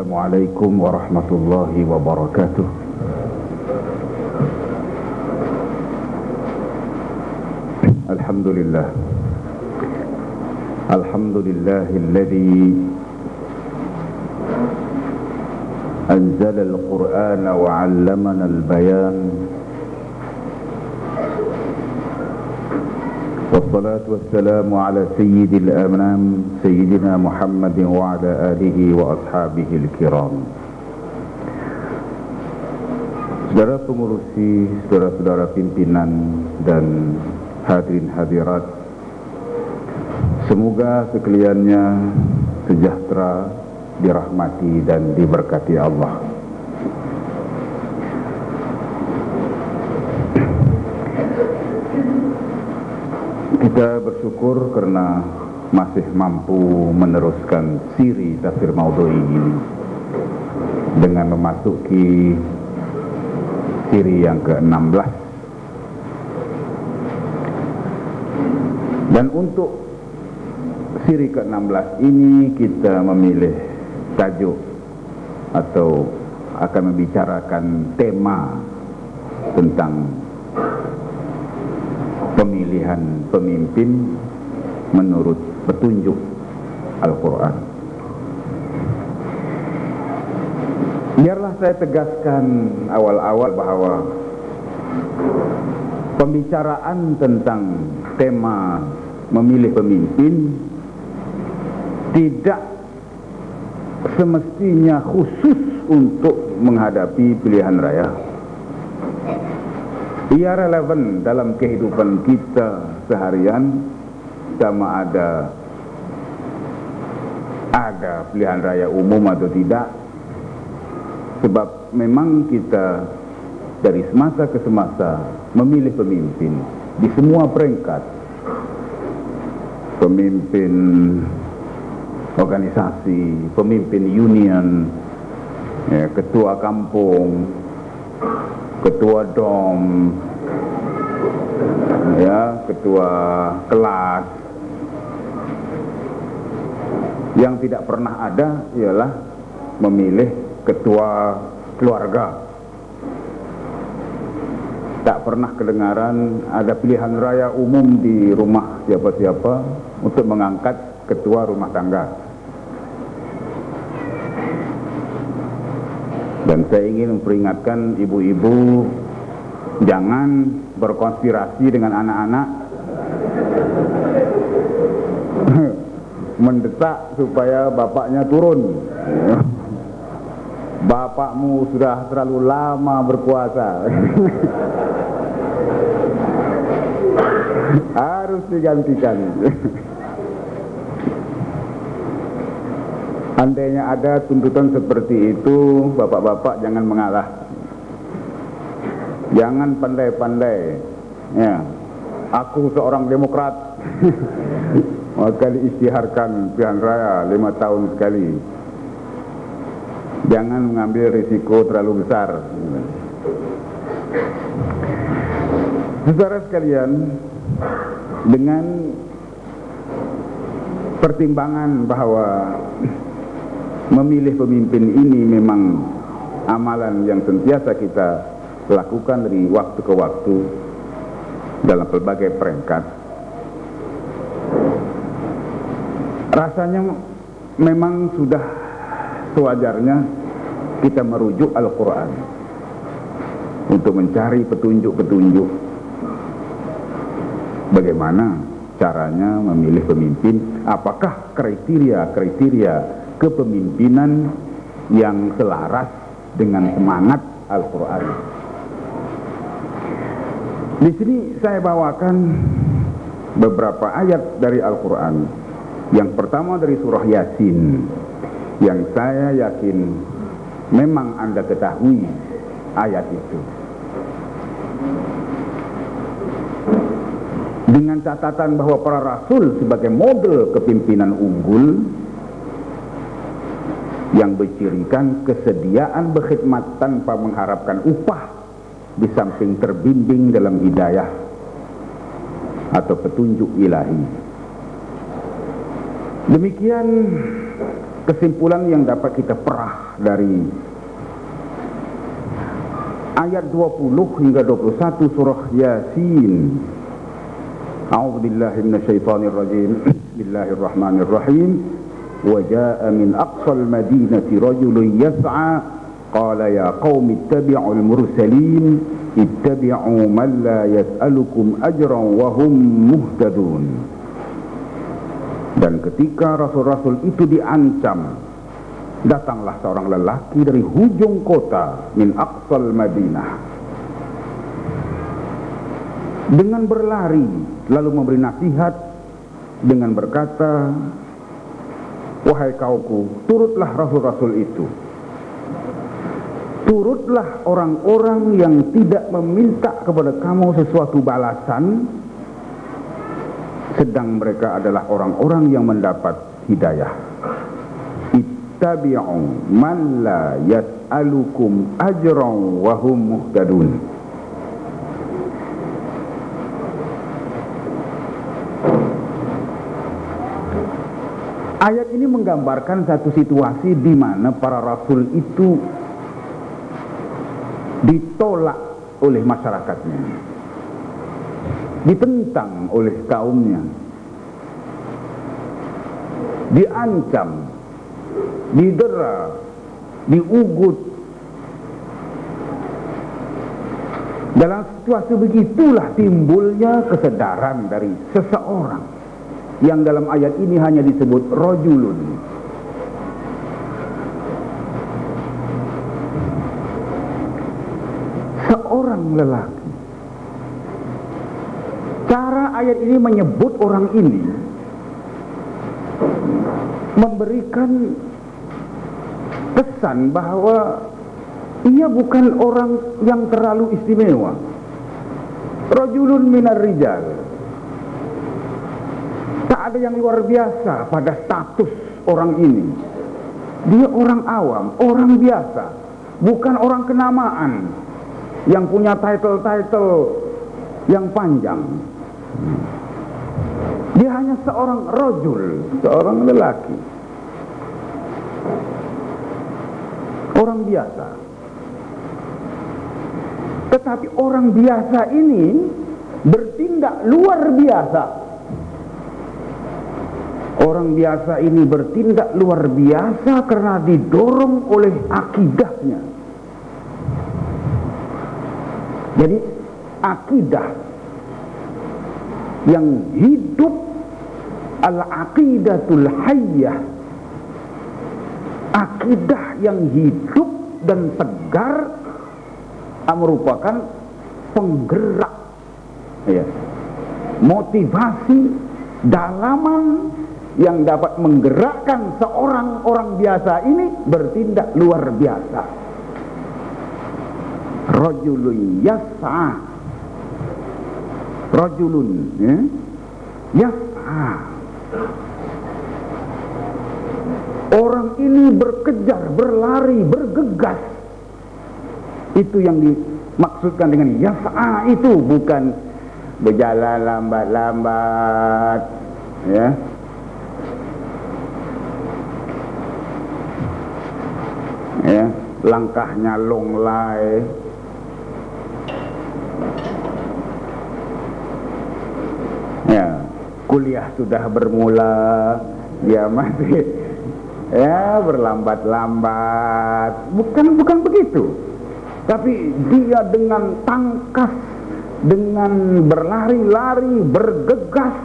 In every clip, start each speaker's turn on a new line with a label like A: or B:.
A: Assalamualaikum warahmatullahi wabarakatuh. Alhamdulillah. Alhamdulillahilladzi anzala al-Qur'ana wa 'allamana al-bayan. Wassalatu wassalamu ala sayyidil anam sayyidina Muhammadin wa ala alihi wa ashabihi al-kiram. Saudara pengurusi, saudara-saudara pimpinan dan hadirin hadirat, semoga sekaliannya sejahtera, dirahmati dan diberkati Allah. Kita bersyukur karena masih mampu meneruskan siri tafsir maudhu'i ini dengan memasuki siri yang ke-16. Dan untuk siri ke-16 ini kita memilih tajuk atau akan membicarakan tema tentang pemilihan pemimpin menurut petunjuk Al-Quran. Biarlah saya tegaskan awal-awal bahwa pembicaraan tentang tema memilih pemimpin tidak semestinya khusus untuk menghadapi pilihan raya. Ia relevan dalam kehidupan kita seharian, sama ada pilihan raya umum atau tidak. Sebab memang kita dari semasa ke semasa memilih pemimpin di semua peringkat. Pemimpin organisasi, pemimpin union, ya, ketua kampung, ketua dom, ya, ketua kelas. Yang tidak pernah ada ialah memilih ketua keluarga. Tak pernah kedengaran ada pilihan raya umum di rumah siapa-siapa untuk mengangkat ketua rumah tangga. Dan saya ingin memperingatkan ibu-ibu, jangan berkonspirasi dengan anak-anak mendesak supaya bapaknya turun. Bapakmu sudah terlalu lama berkuasa. Harus digantikan. Andainya ada tuntutan seperti itu, bapak-bapak jangan mengalah. Jangan pandai-pandai. Ya, aku seorang demokrat. Maka diisytiharkan pilihan raya 5 tahun sekali. Jangan mengambil risiko terlalu besar. Saudara sekalian, dengan pertimbangan bahwa memilih pemimpin ini memang amalan yang sentiasa kita lakukan dari waktu ke waktu dalam berbagai peringkat, rasanya memang sudah sewajarnya kita merujuk Al-Quran untuk mencari petunjuk-petunjuk bagaimana caranya memilih pemimpin, apakah kriteria-kriteria kepemimpinan yang selaras dengan semangat Al-Quran. Di sini saya bawakan beberapa ayat dari Al-Quran. Yang pertama dari surah Yasin, yang saya yakin memang Anda ketahui ayat itu. Dengan catatan bahwa para rasul sebagai model kepimpinan unggul yang bercirikan kesediaan berkhidmat tanpa mengharapkan upah, di samping terbimbing dalam hidayah atau petunjuk ilahi. Demikian kesimpulan yang dapat kita perah dari ayat 20 hingga 21 surah Yasin. A'udzubillahi minasyaitonir rajim. Bismillahirrahmanirrahim. Wa jaa'a min aqsal madinati rajulun yas'a qala ya qaumi ittabi'ul mursalin ittabi'u man la yas'alukum ajran wa hum muhtadun. Dan ketika rasul-rasul itu diancam, datanglah seorang lelaki dari hujung kota, min aqsal Madinah, dengan berlari lalu memberi nasihat dengan berkata, wahai kaumku, turutlah rasul-rasul itu, turutlah orang-orang yang tidak meminta kepada kamu sesuatu balasan, sedang mereka adalah orang-orang yang mendapat hidayah. Ittabi'u man la yas'alukum ajran wa hum muhtadun. Ayat ini menggambarkan satu situasi di mana para rasul itu ditolak oleh masyarakatnya, ditentang oleh kaumnya, diancam, didera, diugut. Dalam situasi begitulah timbulnya kesadaran dari seseorang yang dalam ayat ini hanya disebut rajulun. Seorang lelaki. Cara ayat ini menyebut orang ini memberikan pesan bahwa ia bukan orang yang terlalu istimewa. Rajulun minar rijal. Tak ada yang luar biasa pada status orang ini. Dia orang awam, orang biasa, bukan orang kenamaan yang punya title-title yang panjang. Dia hanya seorang rajul, seorang lelaki, orang biasa. Tetapi orang biasa ini bertindak luar biasa. Orang biasa ini bertindak luar biasa karena didorong oleh akidahnya. Jadi akidah yang hidup, al-aqidatul hayyah, akidah yang hidup dan tegar, merupakan penggerak, ya, motivasi, dalaman yang dapat menggerakkan seorang orang biasa ini bertindak luar biasa. Rajulun yas'a, rajulun, ya, yas'a. Orang ini berkejar, berlari, bergegas. Itu yang dimaksudkan dengan yas'a itu, bukan berjalan lambat-lambat, ya. Ya, langkahnya longlai, ya, kuliah sudah bermula, dia masih, ya, berlambat-lambat. Bukan begitu. Tapi dia dengan tangkas, dengan berlari-lari, bergegas,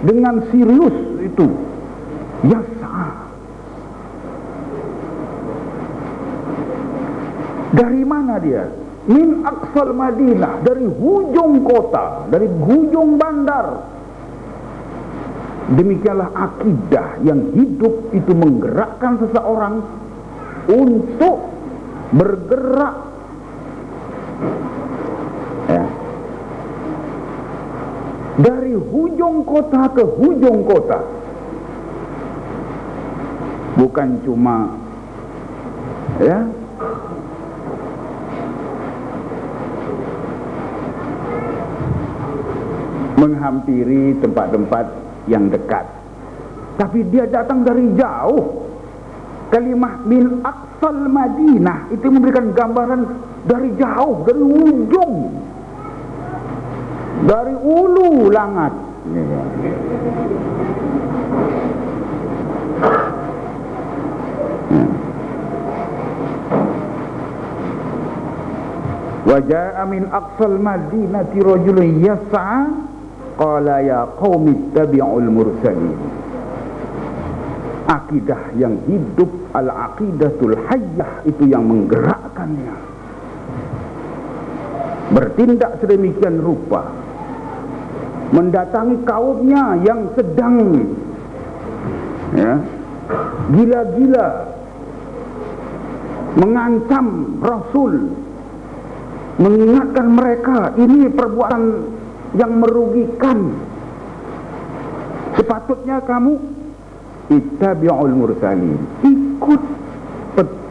A: dengan serius itu, yas'a. Dari mana dia? Min aqsal Madinah, dari hujung kota, dari hujung bandar. Demikianlah akidah yang hidup itu menggerakkan seseorang untuk bergerak, ya, dari hujung kota ke hujung kota. Bukan cuma, ya, menghampiri tempat-tempat yang dekat, tapi dia datang dari jauh Kalimah min aqsal Madinah itu memberikan gambaran dari jauh, dari ujung, dari ulu langat. Wa jaa'a min aqsal Madinati rajulun yas'a qala ya qaumi ittabi'ul mursalin. Akidah yang hidup, al-aqidatul hayyah, itu yang menggerakkannya bertindak sedemikian rupa, mendatangi kaumnya yang sedang gila-gila, mengancam Rasul, mengingatkan mereka ini perbuatan yang merugikan. Sepatutnya kamu ittabi'ul mursalin, ikut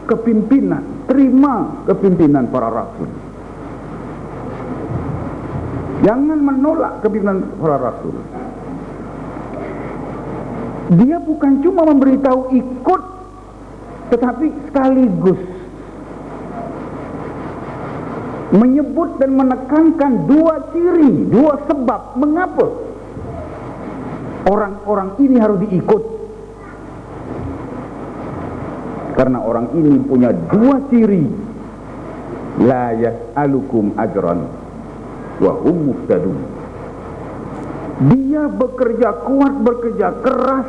A: kepimpinan, terima kepimpinan para rasul. Jangan menolak kepimpinan para rasul. Dia bukan cuma memberitahu ikut, tetapi sekaligus menyebut dan menekankan dua ciri, dua sebab mengapa orang-orang ini harus diikut. Karena orang ini punya dua ciri. La yas'alukum ajran wa hum muhtadun. Dia bekerja kuat, bekerja keras,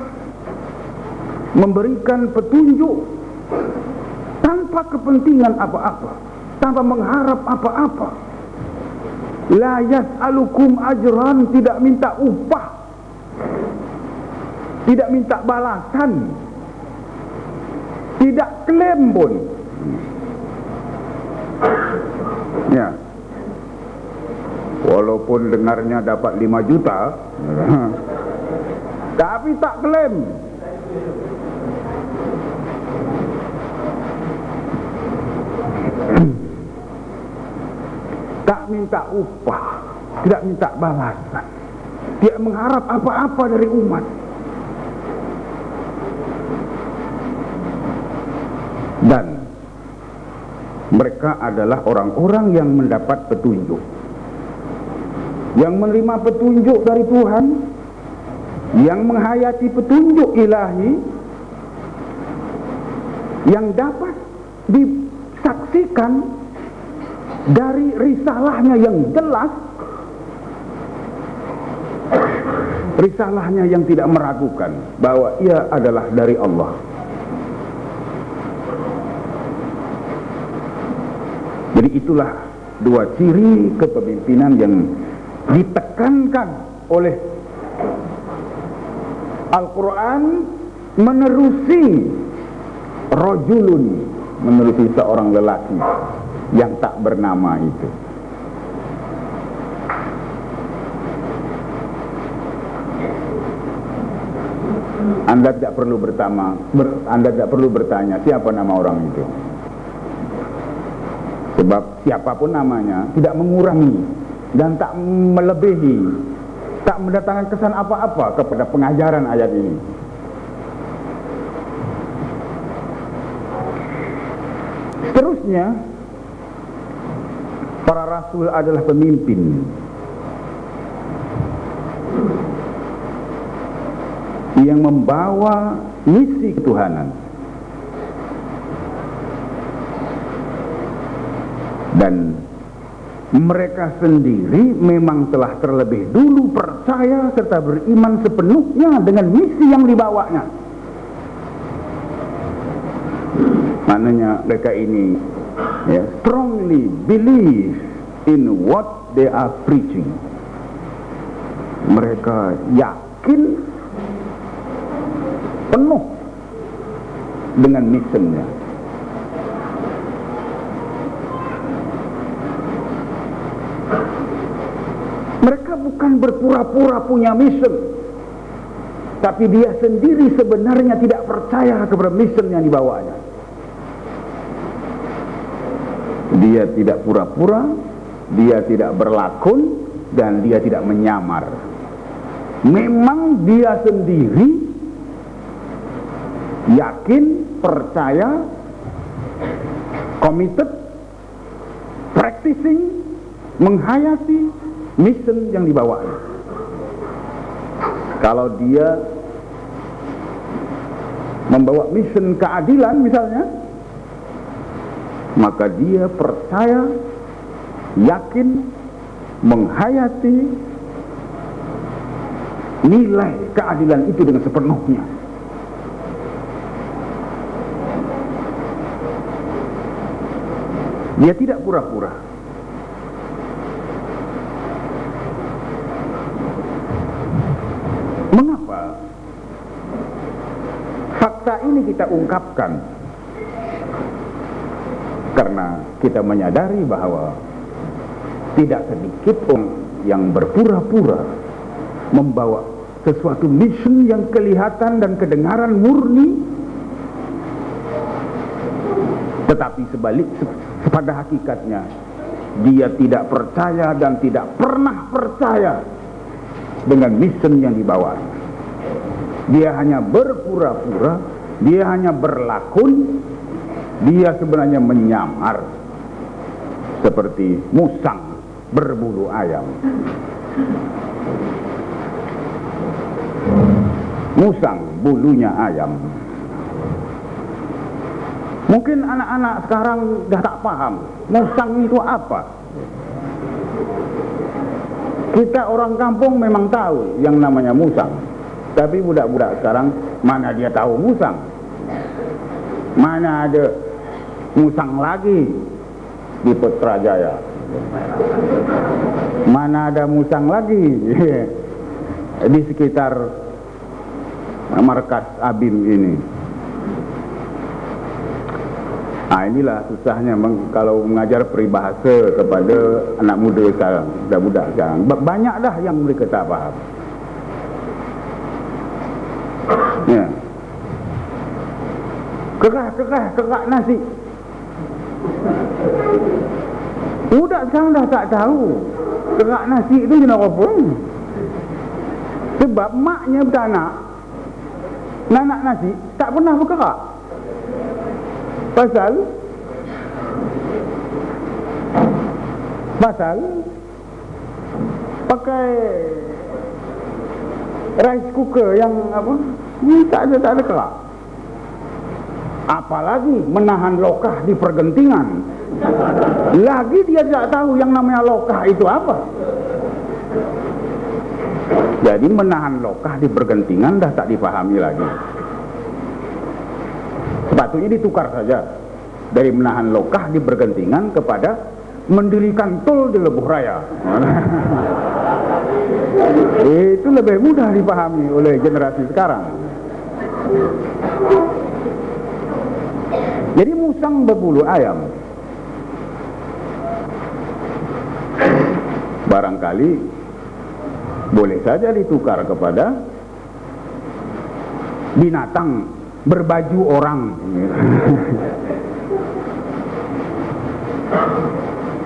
A: memberikan petunjuk tanpa kepentingan apa-apa, tanpa mengharap apa-apa. La yas'alukum ajran, tidak minta upah, tidak minta balasan, tidak klaim pun. Ya, walaupun dengarnya dapat 5 juta tapi tak klaim. Tak minta upah, tidak minta balasan, tidak mengharap apa-apa dari umat. Dan mereka adalah orang-orang yang mendapat petunjuk, yang menerima petunjuk dari Tuhan, yang menghayati petunjuk ilahi, yang dapat disaksikan dari risalahnya yang jelas, risalahnya yang tidak meragukan bahwa ia adalah dari Allah. Jadi itulah dua ciri kepemimpinan yang ditekankan oleh Al-Quran menerusi rajulun, menerusi seorang lelaki yang tak bernama itu. Anda tidak perlu bertanya siapa nama orang itu. Sebab siapapun namanya tidak mengurangi dan tak melebihi, tak mendatangkan kesan apa-apa kepada pengajaran ayat ini. Seterusnya, para rasul adalah pemimpin yang membawa misi ketuhanan. Dan mereka sendiri memang telah terlebih dulu percaya serta beriman sepenuhnya dengan misi yang dibawanya. Maknanya mereka ini strongly believe in what they are preaching. Mereka yakin penuh dengan misinya. Mereka bukan berpura-pura punya mission, tapi dia sendiri sebenarnya tidak percaya kepada mission yang dibawanya. Dia tidak pura-pura, dia tidak berlakon, dan dia tidak menyamar. Memang dia sendiri yakin, percaya, committed, practicing, menghayati mission yang dibawa. Kalau dia membawa mission keadilan misalnya, maka dia percaya, yakin, menghayati nilai keadilan itu dengan sepenuhnya. Dia tidak pura-pura. Mengapa fakta ini kita ungkapkan? Karena kita menyadari bahwa tidak sedikit orang yang berpura-pura membawa sesuatu mission yang kelihatan dan kedengaran murni, tetapi pada hakikatnya dia tidak percaya dan tidak pernah percaya dengan mission yang dibawa. Dia hanya berpura-pura, dia hanya berlakon, dia sebenarnya menyamar seperti musang berbulu ayam. Musang bulunya ayam. Mungkin anak-anak sekarang dah tak paham musang itu apa. Kita orang kampung memang tahu yang namanya musang, tapi budak-budak sekarang mana dia tahu musang? Mana ada musang lagi di Putrajaya? Mana ada musang lagi di sekitar markas Abim ini? Nah, inilah susahnya kalau mengajar peribahasa kepada anak muda sekarang, budak-budak sekarang. Banyak dah yang mereka tak faham. Ya. Kerak nasi. Budak sekarang dah tak tahu kerak nasi itu jenis apa. Sebab maknya beranak nanak nasi tak pernah berkerak. Pasal pakai rice cooker yang apa? Tak ada kerak. Apalagi menahan lokah di pergentingan. Lagi dia tidak tahu yang namanya lokah itu apa. Jadi menahan lokah di pergentingan dah tak dipahami lagi. Sepatutnya ditukar saja dari menahan lokah di bergentingan kepada mendirikan tol di Lebuh Raya. Itu lebih mudah dipahami oleh generasi sekarang. Jadi musang berbulu ayam barangkali boleh saja ditukar kepada binatang berbaju orang.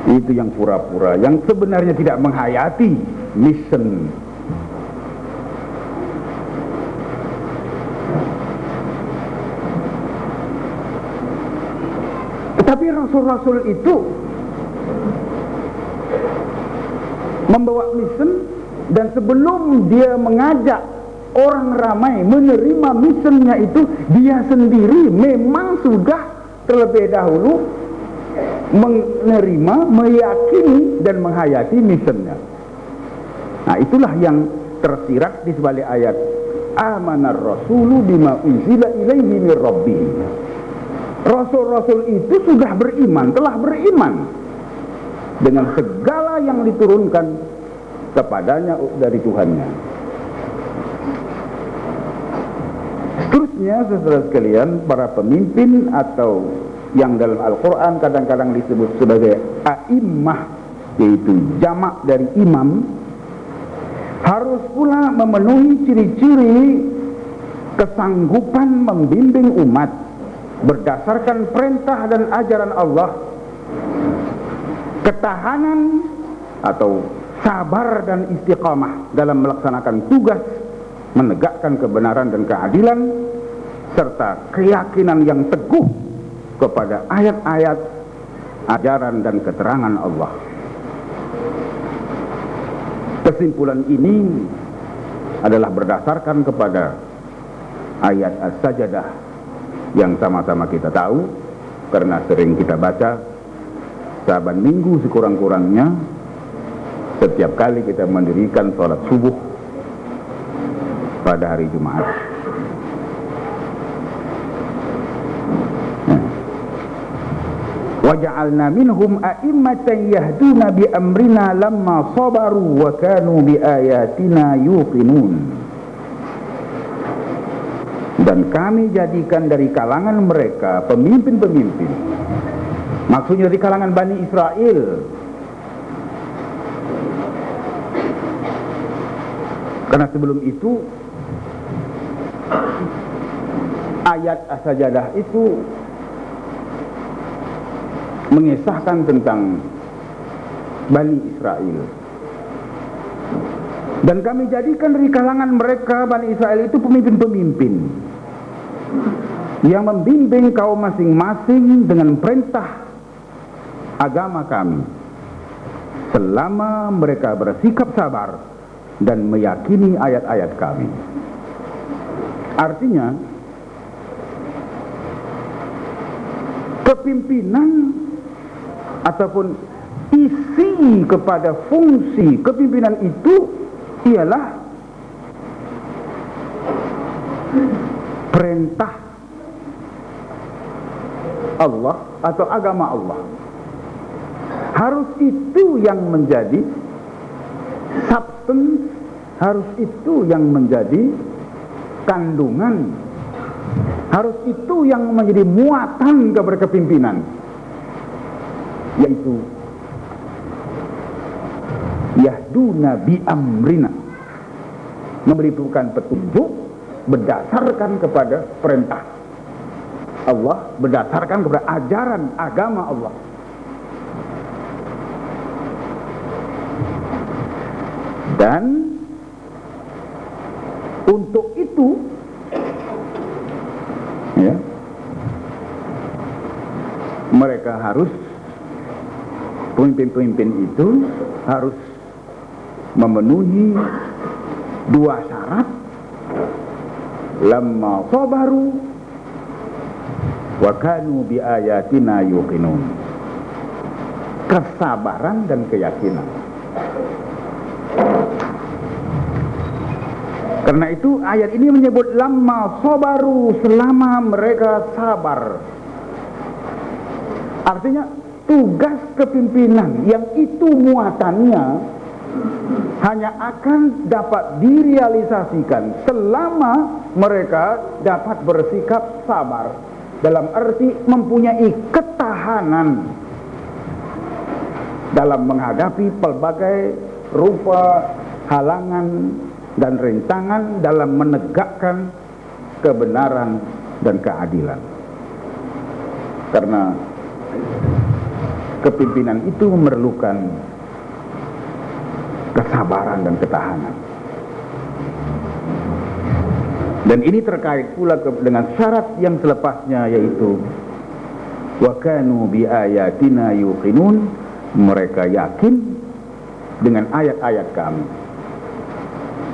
A: Itu yang pura-pura, yang sebenarnya tidak menghayati mission. Tetapi rasul-rasul itu membawa mission, dan sebelum dia mengajak orang ramai menerima missionnya itu, dia sendiri memang sudah terlebih dahulu menerima, meyakini dan menghayati missionnya. Nah, itulah yang tersirat di sebalik ayat amanar rasulu bima unzila ilaihi mir rabbih. Rasul-rasul itu sudah beriman, telah beriman dengan segala yang diturunkan kepadanya dari Tuhannya. Seterusnya, saudara sekalian, para pemimpin atau yang dalam Al-Quran kadang-kadang disebut sebagai a'immah, yaitu jamak dari imam, harus pula memenuhi ciri-ciri kesanggupan membimbing umat berdasarkan perintah dan ajaran Allah, ketahanan atau sabar dan istiqamah dalam melaksanakan tugas menegakkan kebenaran dan keadilan, serta keyakinan yang teguh kepada ayat-ayat ajaran dan keterangan Allah. Kesimpulan ini adalah berdasarkan kepada ayat As-Sajdah yang sama-sama kita tahu karena sering kita baca saban minggu sekurang-kurangnya setiap kali kita mendirikan sholat subuh pada hari Jumat. Waja'alna minhum a'immatan yahduna bi amrina lamma sabaru wa kanu bi ayatina yuqinun. Dan kami jadikan dari kalangan mereka pemimpin-pemimpin, maksudnya dari kalangan Bani Israel, karena sebelum itu ayat As-Sajdah itu mengisahkan tentang Bani Israel. Dan kami jadikan dari kalangan mereka Bani Israel itu pemimpin-pemimpin yang membimbing kaum masing-masing dengan perintah agama kami selama mereka bersikap sabar dan meyakini ayat-ayat kami. Artinya kepimpinan ataupun isi kepada fungsi kepimpinan itu ialah perintah Allah atau agama Allah. Harus itu yang menjadi substance, harus itu yang menjadi kandungan, harus itu yang menjadi muatan kepada kepimpinan, yaitu yahduna bi amrina, memberikan petunjuk berdasarkan kepada perintah Allah, berdasarkan kepada ajaran agama Allah. Dan untuk itu ya, mereka harus, pemimpin-pemimpin itu harus memenuhi dua syarat, lamma sabaru wa kanu bi ayatina yuqinun, kesabaran dan keyakinan. Karena itu ayat ini menyebut lamma sabaru, selama mereka sabar. Artinya tugas kepimpinan yang itu muatannya hanya akan dapat direalisasikan selama mereka dapat bersikap sabar, dalam arti mempunyai ketahanan dalam menghadapi pelbagai rupa halangan dan rintangan dalam menegakkan kebenaran dan keadilan. Karena kepimpinan itu memerlukan kesabaran dan ketahanan. Dan ini terkait pula dengan syarat yang selepasnya, yaitu wa kanu bi ayatina yuqinun, mereka yakin dengan ayat-ayat kami,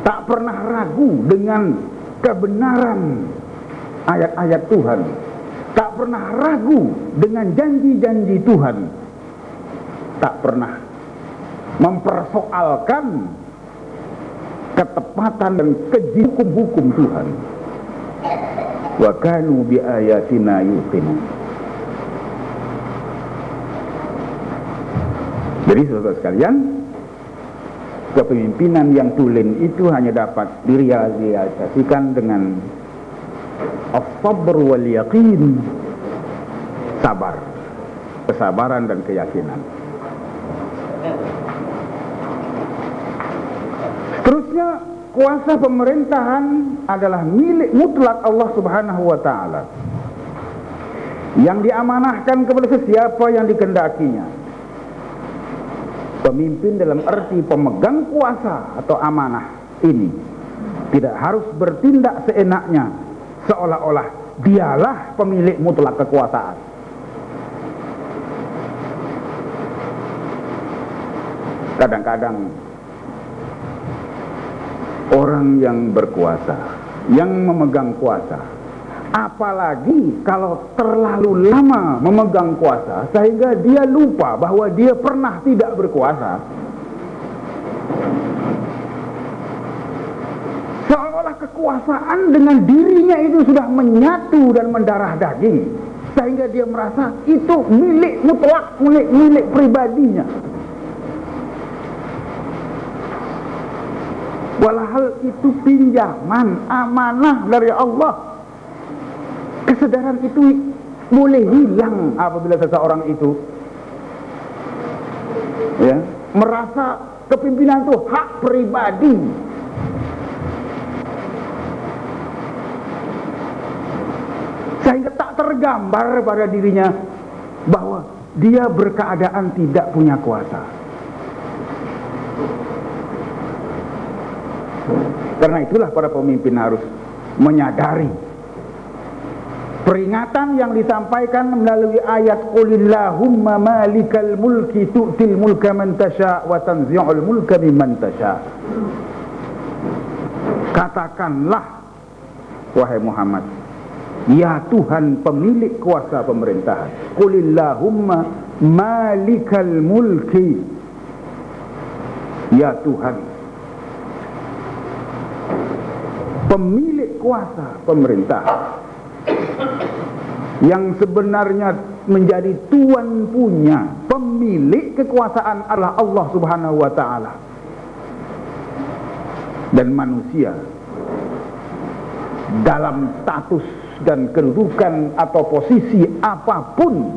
A: tak pernah ragu dengan kebenaran ayat-ayat Tuhan, tak pernah ragu dengan janji-janji Tuhan, tak pernah mempersoalkan ketepatan dan keji hukum-hukum Tuhan. Wa kanu bi ayatina yuqinun. Jadi saudara sekalian, kepemimpinan yang tulen itu hanya dapat direalisasikan dengan as-sabr wal yaqin, sabar, kesabaran dan keyakinan. Terusnya, kuasa pemerintahan adalah milik mutlak Allah Subhanahu wa ta'ala, yang diamanahkan kepada sesiapa yang dikehendakinya. Pemimpin dalam arti pemegang kuasa atau amanah ini tidak harus bertindak seenaknya, seolah-olah dialah pemilik mutlak kekuasaan. Kadang-kadang orang yang berkuasa, yang memegang kuasa, apalagi kalau terlalu lama memegang kuasa sehingga dia lupa bahwa dia pernah tidak berkuasa, seolah kekuasaan dengan dirinya itu sudah menyatu dan mendarah daging, sehingga dia merasa itu milik mutlak, milik pribadinya. Walhal itu pinjaman, amanah dari Allah. Kesadaran itu boleh hilang apabila seseorang itu merasa kepimpinan itu hak pribadi. Sehingga tak tergambar pada dirinya bahwa dia berkeadaan tidak punya kuasa. Karena itulah para pemimpin harus menyadari peringatan yang disampaikan melalui ayat qulillahumma malikal mulki tu'til mulka man tasha' wa tanzi'ul mulka mimman tasha'. Katakanlah wahai Muhammad, ya Tuhan pemilik kuasa pemerintahan, qulillahumma malikal mulki, ya Tuhan pemilik kuasa pemerintah, yang sebenarnya menjadi tuan punya, pemilik kekuasaan adalah Allah Subhanahu wa ta'ala. Dan manusia dalam status dan kedudukan atau posisi apapun,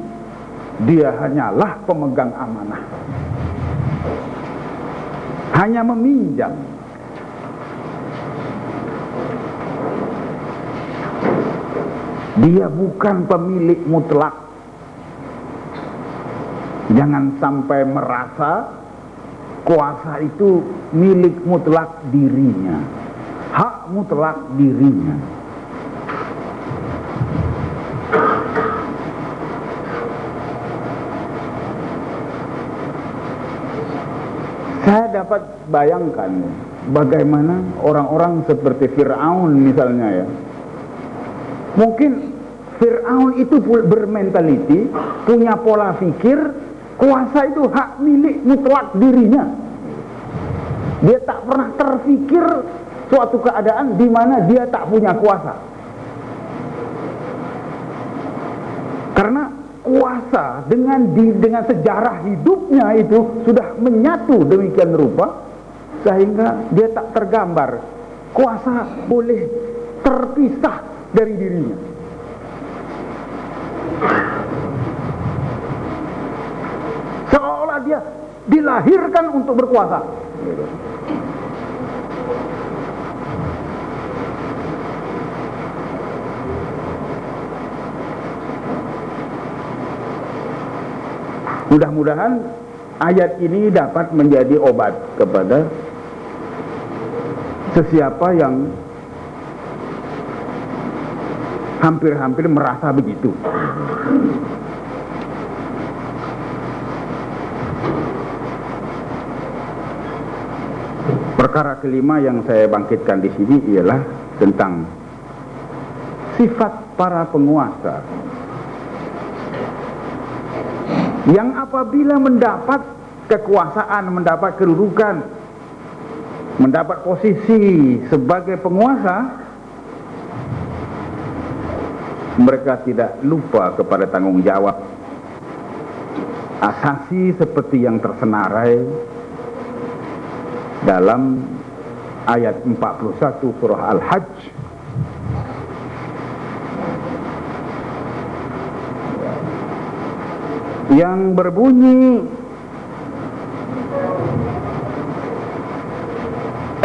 A: dia hanyalah pemegang amanah, hanya meminjam. Dia bukan pemilik mutlak. Jangan sampai merasa kuasa itu milik mutlak dirinya, hak mutlak dirinya. Saya dapat bayangkan bagaimana orang-orang seperti Fir'aun misalnya ya. Mungkin Fir'aun itu bermentaliti, punya pola pikir, kuasa itu hak milik mutlak dirinya. Dia tak pernah terfikir suatu keadaan di mana dia tak punya kuasa. Karena kuasa dengan sejarah hidupnya itu sudah menyatu demikian rupa, sehingga dia tak tergambar kuasa boleh terpisah dari dirinya. Seolah dia dilahirkan untuk berkuasa. Mudah-mudahan ayat ini dapat menjadi obat kepada sesiapa yang hampir-hampir merasa begitu. Perkara kelima yang saya bangkitkan di sini ialah tentang sifat para penguasa yang apabila mendapat kekuasaan, mendapat kedudukan, mendapat posisi sebagai penguasa, mereka tidak lupa kepada tanggung jawab asasi seperti yang tersenarai dalam ayat 41 surah Al-Hajj, yang berbunyi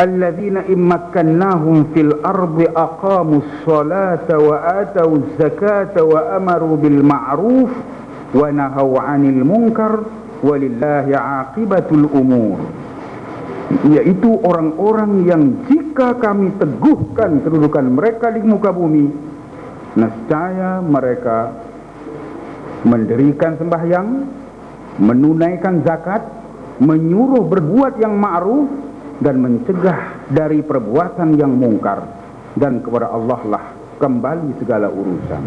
A: alladzina immakkannahum fil ardi aqamus salata wa atawuz zakata wa amaru bil ma'ruf wa nahaw 'anil munkar walillahi 'aqibatul umur, yaitu orang-orang yang jika kami teguhkan kedudukan mereka di muka bumi, nescaya mereka mendirikan sembahyang, menunaikan zakat, menyuruh berbuat yang ma'ruf dan mencegah dari perbuatan yang mungkar, dan kepada Allah lah kembali segala urusan.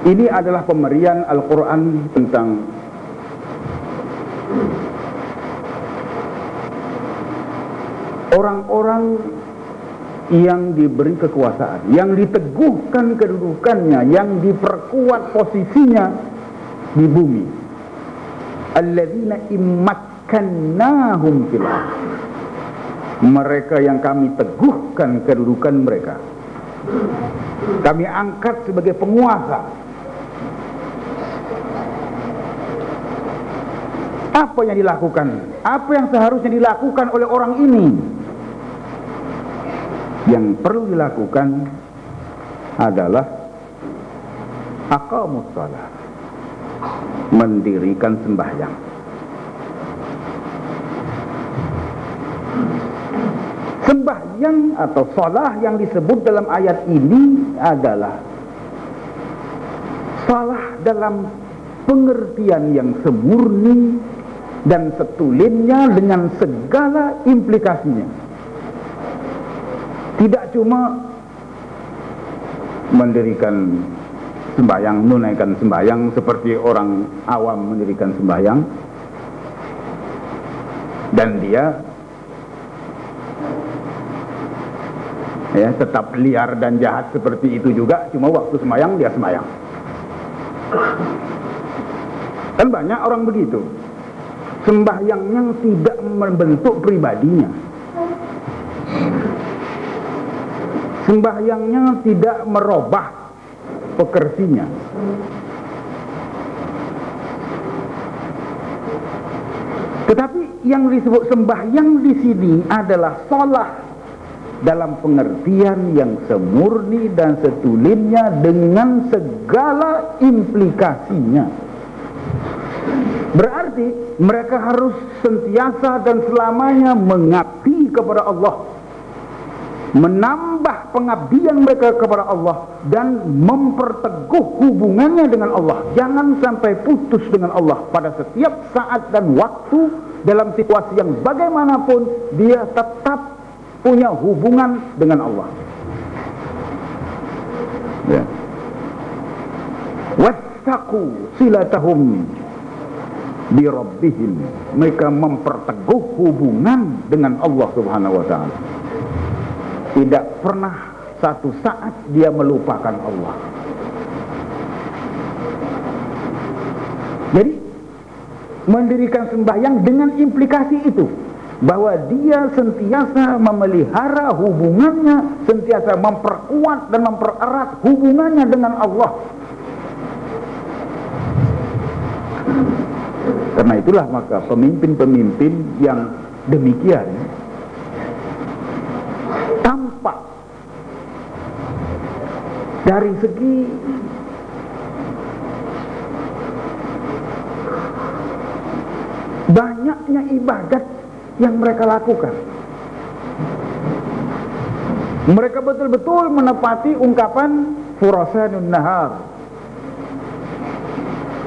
A: Ini adalah pemberian Al-Quran tentang orang-orang yang diberi kekuasaan, yang diteguhkan kedudukannya, yang diperkuat posisinya di bumi. Alladzina immakkannahum fil ardh. Mereka yang kami teguhkan kedudukan mereka, kami angkat sebagai penguasa. Apa yang dilakukan? Apa yang seharusnya dilakukan oleh orang ini? Yang perlu dilakukan adalah aqamus shalah, mendirikan sembahyang. Sembahyang atau shalah yang disebut dalam ayat ini adalah shalah dalam pengertian yang semurni dan setulinnya dengan segala implikasinya. Tidak cuma mendirikan sembahyang, menunaikan sembahyang seperti orang awam mendirikan sembahyang, dan dia tetap liar dan jahat seperti itu juga, cuma waktu sembahyang dia sembahyang. Kan banyak orang begitu, sembahyangnya tidak membentuk pribadinya, sembahyangnya tidak merubah pekertinya. Tetapi yang disebut sembahyang di sini adalah shalah dalam pengertian yang semurni dan setulinnya dengan segala implikasinya. Berarti mereka harus sentiasa dan selamanya mengabdi kepada Allah, menambah pengabdian mereka kepada Allah, dan memperteguh hubungannya dengan Allah. Jangan sampai putus dengan Allah pada setiap saat dan waktu. Dalam situasi yang bagaimanapun dia tetap punya hubungan dengan Allah. Ya. Wattaqu silatahum bi rabbihim. Mereka memperteguh hubungan dengan Allah Subhanahu wa taala. Tidak pernah satu saat dia melupakan Allah. Jadi mendirikan sembahyang dengan implikasi itu, bahwa dia sentiasa memelihara hubungannya, sentiasa memperkuat dan mempererat hubungannya dengan Allah. Karena itulah maka pemimpin-pemimpin yang demikian tampak dari segi banyaknya ibadat yang mereka lakukan. Mereka betul-betul menepati ungkapan furasanun nahar,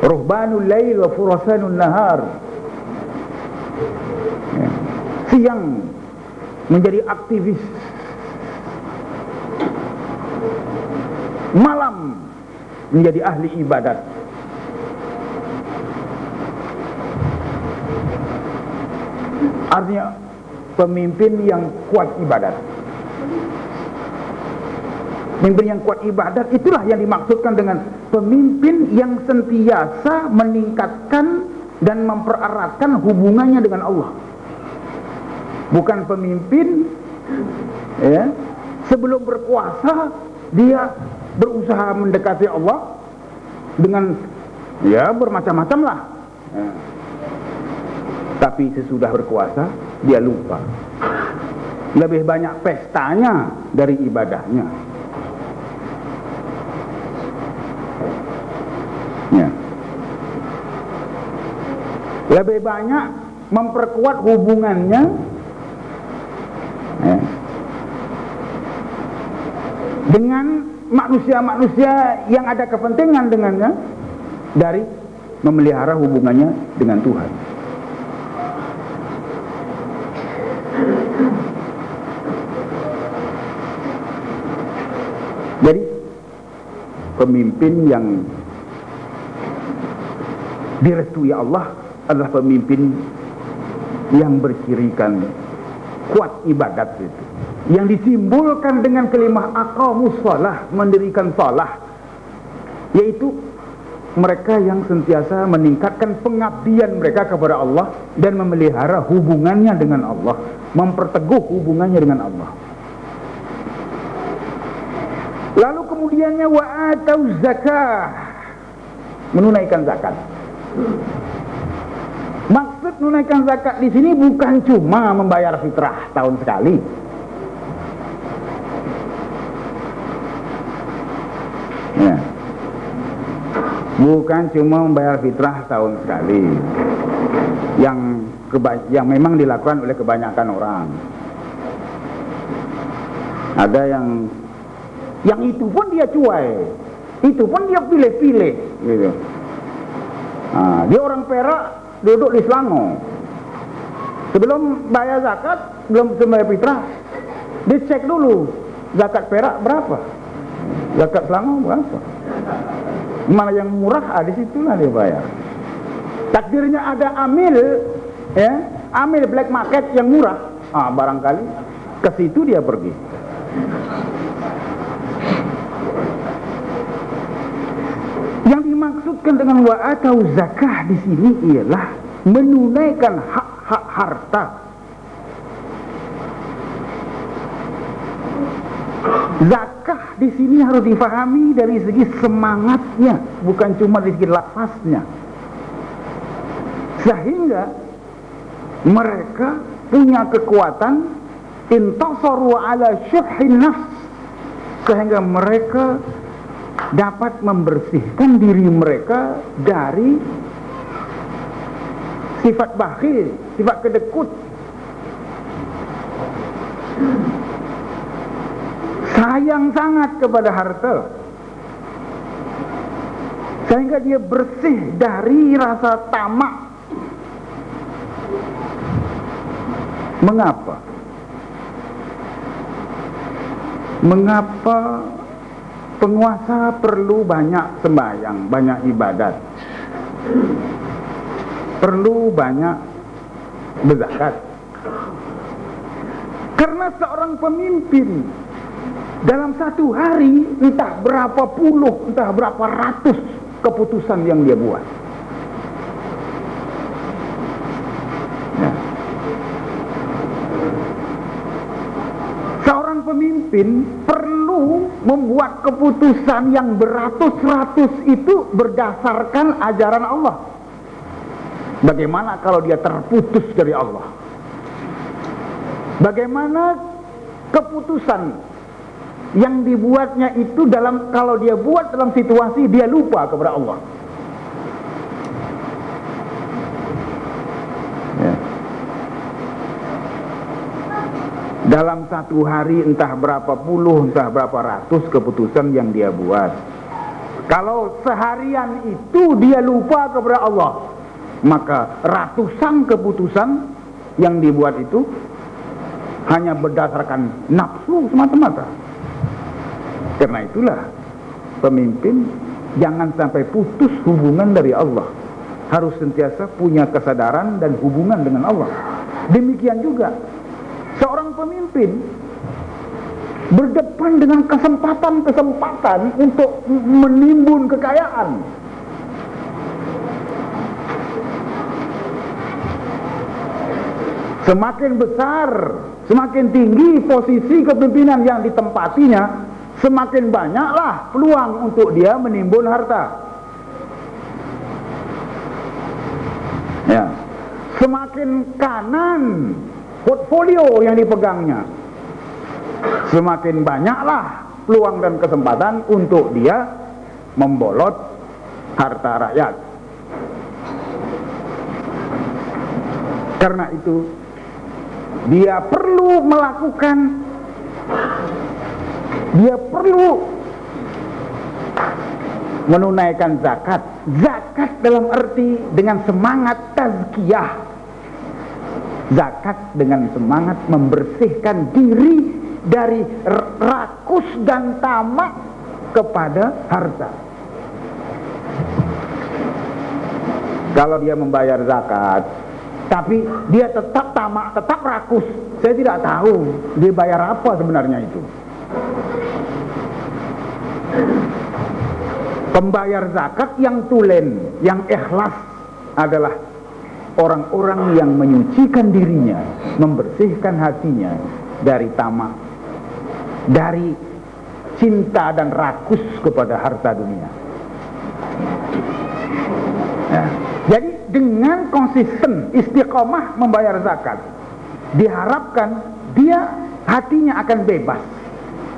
A: ruhbanul lail wa furasanun nahar. Siang menjadi aktivis, malam menjadi ahli ibadat. Artinya pemimpin yang kuat ibadat. Pemimpin yang kuat ibadat itulah yang dimaksudkan dengan pemimpin yang sentiasa meningkatkan dan mempereratkan hubungannya dengan Allah. Bukan pemimpin sebelum berkuasa dia berusaha mendekati Allah dengan bermacam-macam lah. Tapi sesudah berkuasa dia lupa. Lebih banyak pestanya dari ibadahnya. Lebih banyak memperkuat hubungannya dengan manusia-manusia yang ada kepentingan dengannya dari memelihara hubungannya dengan Tuhan. Jadi pemimpin yang direstui Allah adalah pemimpin yang bercirikan kuat ibadat itu, yang disimbolkan dengan kalimat aqamus shalah, mendirikan shalah, yaitu mereka yang sentiasa meningkatkan pengabdian mereka kepada Allah dan memelihara hubungannya dengan Allah, memperteguh hubungannya dengan Allah. Lalu kemudiannya wa atau zakah, menunaikan zakat. Maksud menunaikan zakat di sini bukan cuma membayar fitrah tahun sekali. Ya. Bukan cuma membayar fitrah tahun sekali. Yang memang dilakukan oleh kebanyakan orang. Ada yang itu pun dia cuai, itu pun dia pilih-pilih gitu. Nah, dia orang Perak duduk di Selangor, sebelum bayar zakat, belum bayar fitrah, dia cek dulu zakat Perak berapa, zakat Selangor berapa, mana yang murah, di situlah dia bayar. Takdirnya ada amil, ya, amil black market yang murah, barangkali ke situ dia pergi. Yang dimaksudkan dengan wa atau zakah di sini ialah menunaikan hak-hak harta. Zakah di sini harus difahami dari segi semangatnya, bukan cuma dari segi lafaznya. Sehingga mereka punya kekuatan intasaru ala syuhin nafs, sehingga mereka dapat membersihkan diri mereka dari sifat bakhil, sifat kedekut, sayang sangat kepada harta, sehingga dia bersih dari rasa tamak. Mengapa? Mengapa penguasa perlu banyak sembahyang, banyak ibadat, perlu banyak berzakat? Karena seorang pemimpin dalam satu hari entah berapa puluh, entah berapa ratus keputusan yang dia buat. Ya. Seorang pemimpin perlu membuat keputusan yang beratus-ratus itu berdasarkan ajaran Allah. Bagaimana kalau dia terputus dari Allah? Bagaimana keputusan yang dibuatnya itu kalau dia buat dalam situasi dia lupa kepada Allah? Ya. Dalam satu hari entah berapa puluh, entah berapa ratus keputusan yang dia buat. Kalau seharian itu dia lupa kepada Allah, maka ratusan keputusan yang dibuat itu hanya berdasarkan nafsu semata-mata. Karena itulah pemimpin jangan sampai putus hubungan dari Allah, harus sentiasa punya kesadaran dan hubungan dengan Allah. Demikian juga seorang pemimpin berdepan dengan kesempatan-kesempatan untuk menimbun kekayaan. Semakin besar, semakin tinggi posisi kepemimpinan yang ditempatinya, semakin banyaklah peluang untuk dia menimbun harta. Ya. Semakin kanan portfolio yang dipegangnya, semakin banyaklah peluang dan kesempatan untuk dia membolot harta rakyat. Karena itu dia perlu melakukan dia perlu menunaikan zakat. Zakat dalam arti dengan semangat tazkiyah, zakat dengan semangat membersihkan diri dari rakus dan tamak kepada harta. Kalau dia membayar zakat tapi dia tetap tamak, tetap rakus, saya tidak tahu dia bayar apa sebenarnya itu. Pembayar zakat yang tulen, yang ikhlas adalah orang-orang yang menyucikan dirinya, membersihkan hatinya dari tamak, dari cinta dan rakus kepada harta dunia. Ya. Jadi dengan konsisten istiqomah membayar zakat, diharapkan dia hatinya akan bebas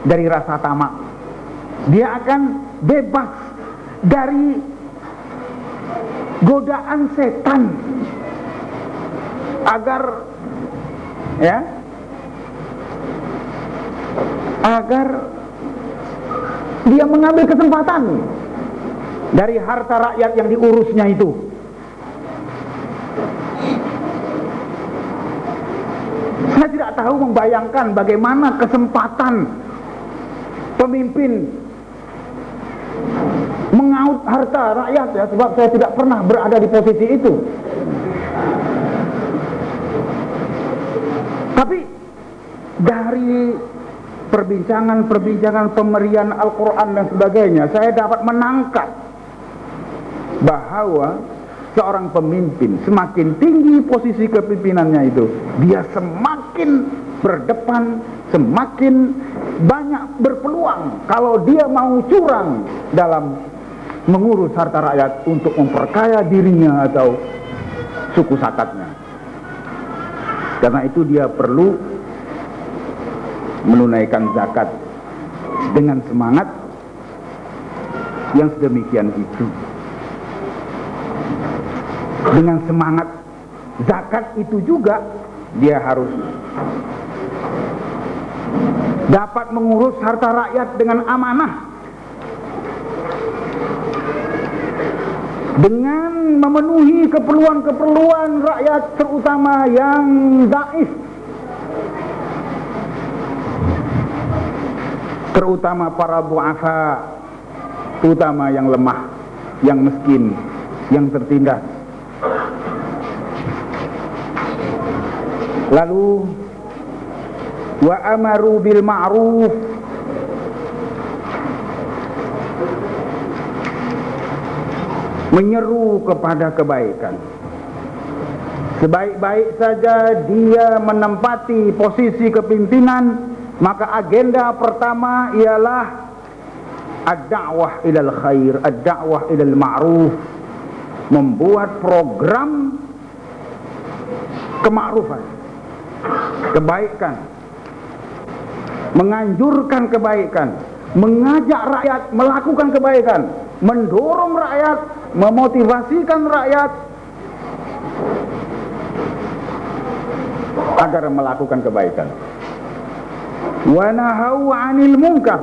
A: dari rasa tamak. Dia akan bebas dari godaan setan agar dia mengambil kesempatan dari harta rakyat yang diurusnya itu. Saya tidak tahu membayangkan bagaimana kesempatan pemimpin mengaut harta rakyat, ya, sebab saya tidak pernah berada di posisi itu. Tapi dari perbincangan pemberian Al-Quran dan sebagainya, saya dapat menangkap bahwa seorang pemimpin semakin tinggi posisi kepimpinannya itu, dia semakin berdepan, semakin banyak berpeluang kalau dia mau curang dalam mengurus harta rakyat untuk memperkaya dirinya atau suku sakatnya. Karena itu dia perlu menunaikan zakat dengan semangat yang sedemikian itu. Dengan semangat zakat itu juga dia harus dapat mengurus harta rakyat dengan amanah, dengan memenuhi keperluan-keperluan rakyat, terutama yang dhaif, terutama para du'afa, terutama yang lemah, yang miskin, yang tertindas. Lalu wa amaru bil ma'ruf, menyeru kepada kebaikan. Sebaik-baik saja dia menempati posisi kepimpinan, maka agenda pertama ialah ad-da'wah ilal khair, ad-da'wah ilal ma'ruf, membuat program kemakrufan, kebaikan, menganjurkan kebaikan, mengajak rakyat melakukan kebaikan, mendorong rakyat, memotivasikan rakyat agar melakukan kebaikan. Wa nahau 'anil munkar.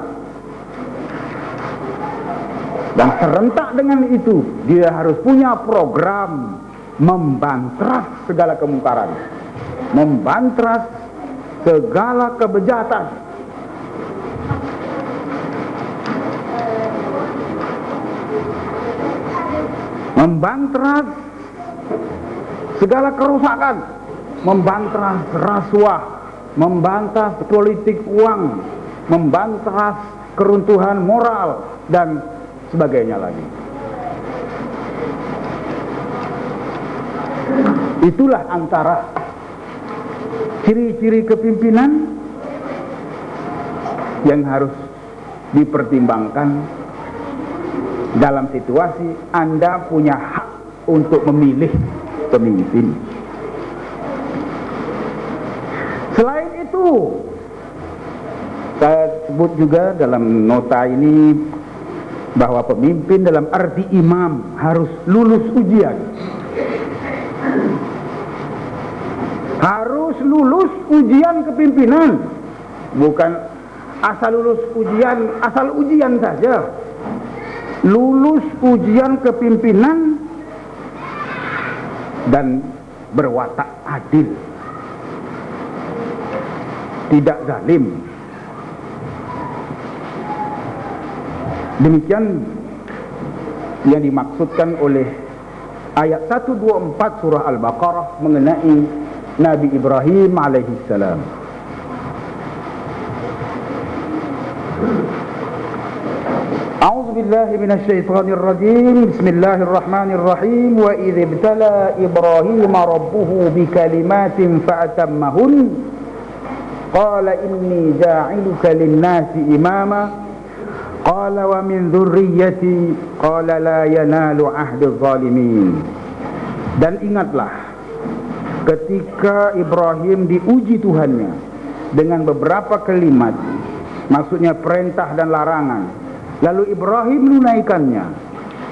A: Dan serentak dengan itu dia harus punya program membantras segala kemungkaran, membantras segala kebejatan, membantras segala kerusakan, membantras rasuah, membantras politik uang, membantras keruntuhan moral dan sebagainya lagi. Itulah antara ciri-ciri kepimpinan yang harus dipertimbangkan dalam situasi Anda punya hak untuk memilih pemimpin. Selain itu, saya sebut juga dalam nota ini bahwa pemimpin dalam arti imam harus lulus ujian. Harus lulus ujian kepimpinan. Bukan asal lulus ujian, asal ujian saja, lulus ujian kepimpinan dan berwatak adil, tidak zalim. Demikian yang dimaksudkan oleh ayat 124 surah Al-Baqarah mengenai Nabi Ibrahim alaihi salam. A'udzu billahi minasyaitonir rajim. Bismillahirrahmanirrahim. Wa idz ibtala Ibrahim rabbuhu bikalimatin fa'atammahun. Qala inni ja'iluka lin-nasi imama. Qala wa min dzurriyyati. Qala la yanalu ahdiz zalimin. Dan ingatlah ketika Ibrahim diuji Tuhannya dengan beberapa kalimat, maksudnya perintah dan larangan, lalu Ibrahim menunaikannya.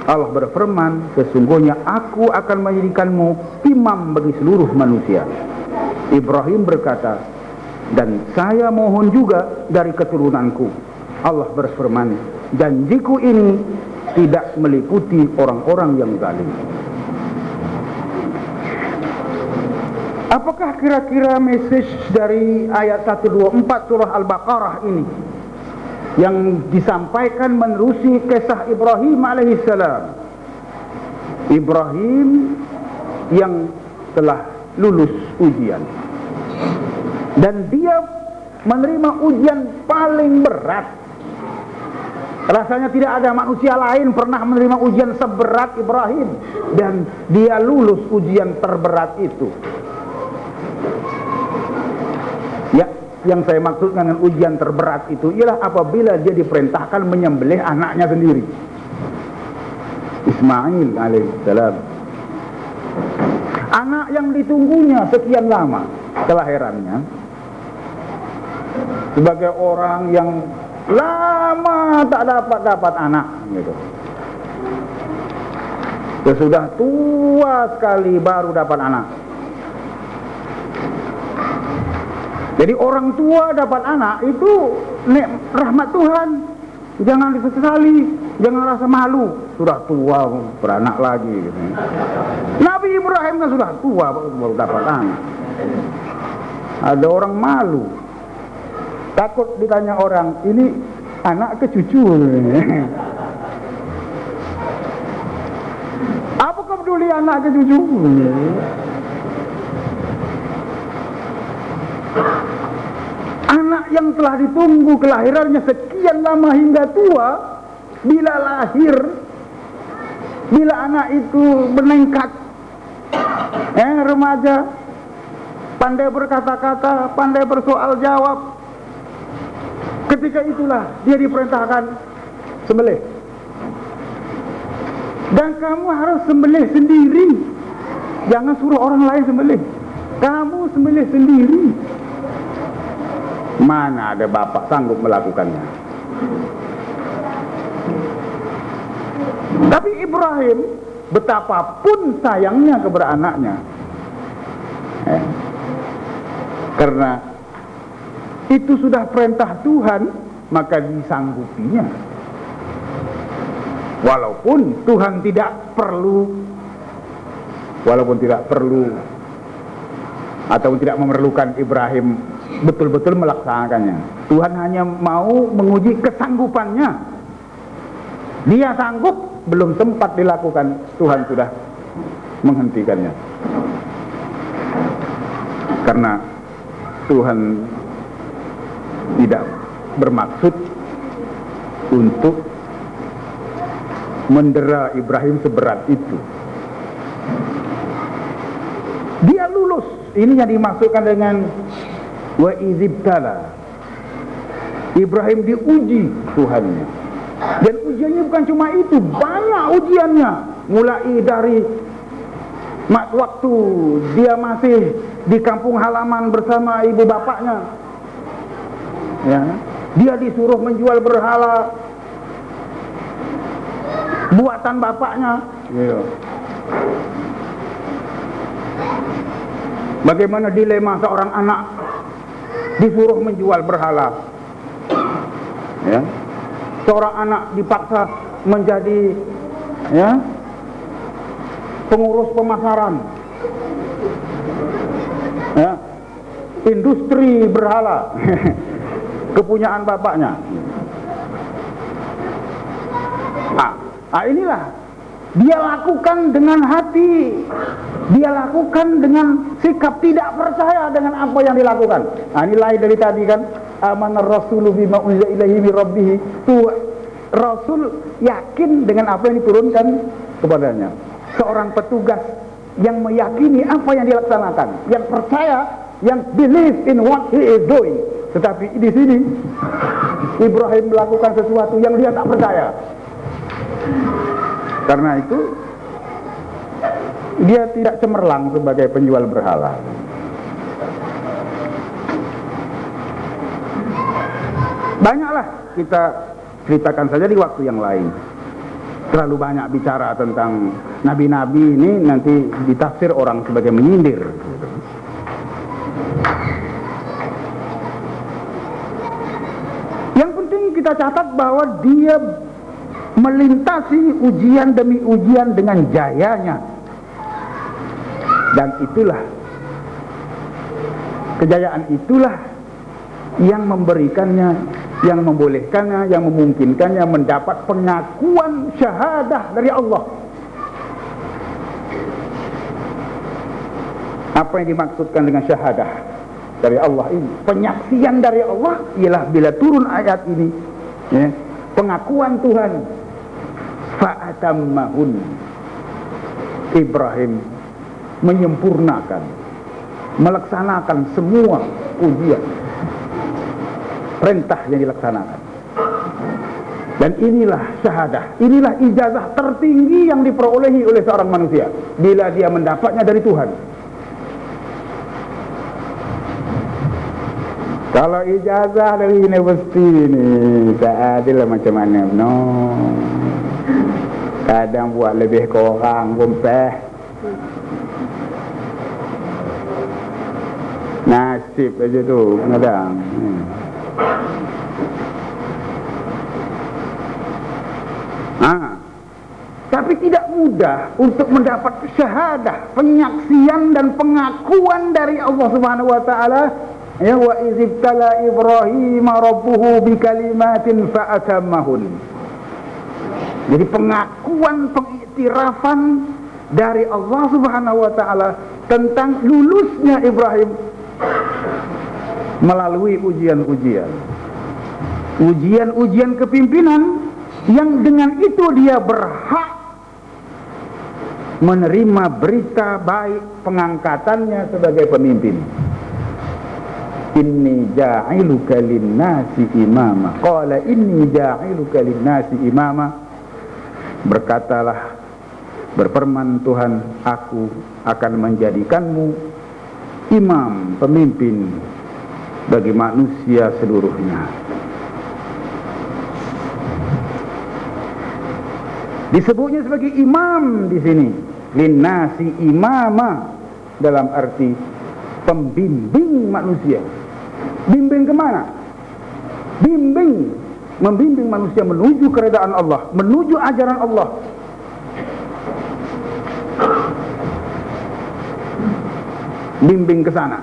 A: Allah berfirman, sesungguhnya aku akan menjadikanmu imam bagi seluruh manusia. Ibrahim berkata, dan saya mohon juga dari keturunanku. Allah berfirman, janjiku ini tidak meliputi orang-orang yang zalim. Apakah kira-kira message dari ayat 124 surah Al-Baqarah ini yang disampaikan menerusi kisah Ibrahim alaihissalam? Ibrahim yang telah lulus ujian, dan dia menerima ujian paling berat. Rasanya tidak ada manusia lain pernah menerima ujian seberat Ibrahim, dan dia lulus ujian terberat itu. Ya, yang saya maksudkan dengan ujian terberat itu ialah apabila dia diperintahkan menyembelih anaknya sendiri, Ismail alaihissalam, anak yang ditunggunya sekian lama kelahirannya. Sebagai orang yang lama tak dapat anak gitu, sesudah tua sekali baru dapat anak. Jadi orang tua dapat anak itu rahmat Tuhan. Jangan disesali, jangan rasa malu. Sudah tua beranak lagi gitu. Nabi Ibrahim kan sudah tua baru dapat anak. Ada orang malu, takut ditanya orang, ini anak ke cucu. Apakah peduli anak ke cucu? Anak yang telah ditunggu kelahirannya sekian lama hingga tua, bila lahir, bila anak itu meningkat, remaja, pandai berkata-kata, pandai bersoal jawab, ketika itulah dia diperintahkan sembelih. Dan kamu harus sembelih sendiri, jangan suruh orang lain sembelih, kamu sembelih sendiri. Mana ada bapak sanggup melakukannya? Tapi Ibrahim betapapun sayangnya kepada anaknya, karena itu sudah perintah Tuhan, maka disanggupinya. Walaupun Tuhan tidak perlu, atau tidak memerlukan Ibrahim betul-betul melaksanakannya. Tuhan hanya mau menguji kesanggupannya. Dia sanggup, belum sempat dilakukan, Tuhan sudah menghentikannya. Karena Tuhan tidak bermaksud untuk mendera Ibrahim seberat itu. Dia lulus. Ini yang dimaksudkan dengan wa idzibtala. Ibrahim diuji Tuhannya. Dan ujiannya bukan cuma itu, banyak ujiannya. Mulai dari waktu dia masih di kampung halaman bersama ibu bapaknya, ya, dia disuruh menjual berhala buatan bapaknya. Bagaimana dilema seorang anak disuruh menjual berhala. ya. Seorang anak dipaksa menjadi ya pengurus pemasaran, ya, industri berhala, kepunyaan bapaknya. Inilah dia lakukan dengan hati, dia lakukan dengan sikap tidak percaya dengan apa yang dilakukan. Ini lain dari tadi kan, amanar rasulu bima unzila ilaihi min rabbih. Tuh Rasul yakin dengan apa yang diturunkan kepadanya. Seorang petugas yang meyakini apa yang dilaksanakan, yang percaya, yang believe in what he is doing. Tetapi di sini Ibrahim melakukan sesuatu yang dia tak percaya. Karena itu dia tidak cemerlang sebagai penjual berhala. Banyaklah kita ceritakan saja di waktu yang lain. Terlalu banyak bicara tentang nabi-nabi ini, nanti ditafsir orang sebagai menyindir. Yang penting kita catat bahwa dia melintasi ujian demi ujian dengan jayanya. Dan itulah, kejayaan itulah yang memberikannya, yang membolehkannya, yang memungkinkannya mendapat pengakuan syahadah dari Allah. Apa yang dimaksudkan dengan syahadah dari Allah ini? Penyaksian dari Allah ialah bila turun ayat ini, ya, pengakuan Tuhan. Fa'atammahun, Ibrahim menyempurnakan, melaksanakan semua ujian, perintah yang dilaksanakan. Dan inilah syahadah, inilah ijazah tertinggi yang diperolehi oleh seorang manusia bila dia mendapatnya dari Tuhan. Kalau ijazah dari universiti ini tak adil macam mana, no. Kadang buat lebih ke orang bumpeh. Nasib aja tu kadang. Tapi tidak mudah untuk mendapat syahadah, penyaksian dan pengakuan dari Allah Subhanahu wa taala. Ya, wa izibtala Ibrahim rabbuhu bikalimatin fa'atammahun. Jadi pengakuan, pengiktirafan dari Allah Subhanahu wa taala tentang lulusnya Ibrahim melalui ujian-ujian. Ujian-ujian kepimpinan yang dengan itu dia berhak menerima berita baik pengangkatannya sebagai pemimpin. Inni ja'iluka linnasi imama. Qala inni ja'iluka linnasi imama. Berkatalah, berfirman Tuhan, aku akan menjadikanmu imam, pemimpin bagi manusia seluruhnya. Disebutnya sebagai imam di sini, linnasi imama, dalam arti pembimbing manusia. Bimbing kemana? Membimbing manusia menuju keredaan Allah, menuju ajaran Allah. Bimbing ke sana.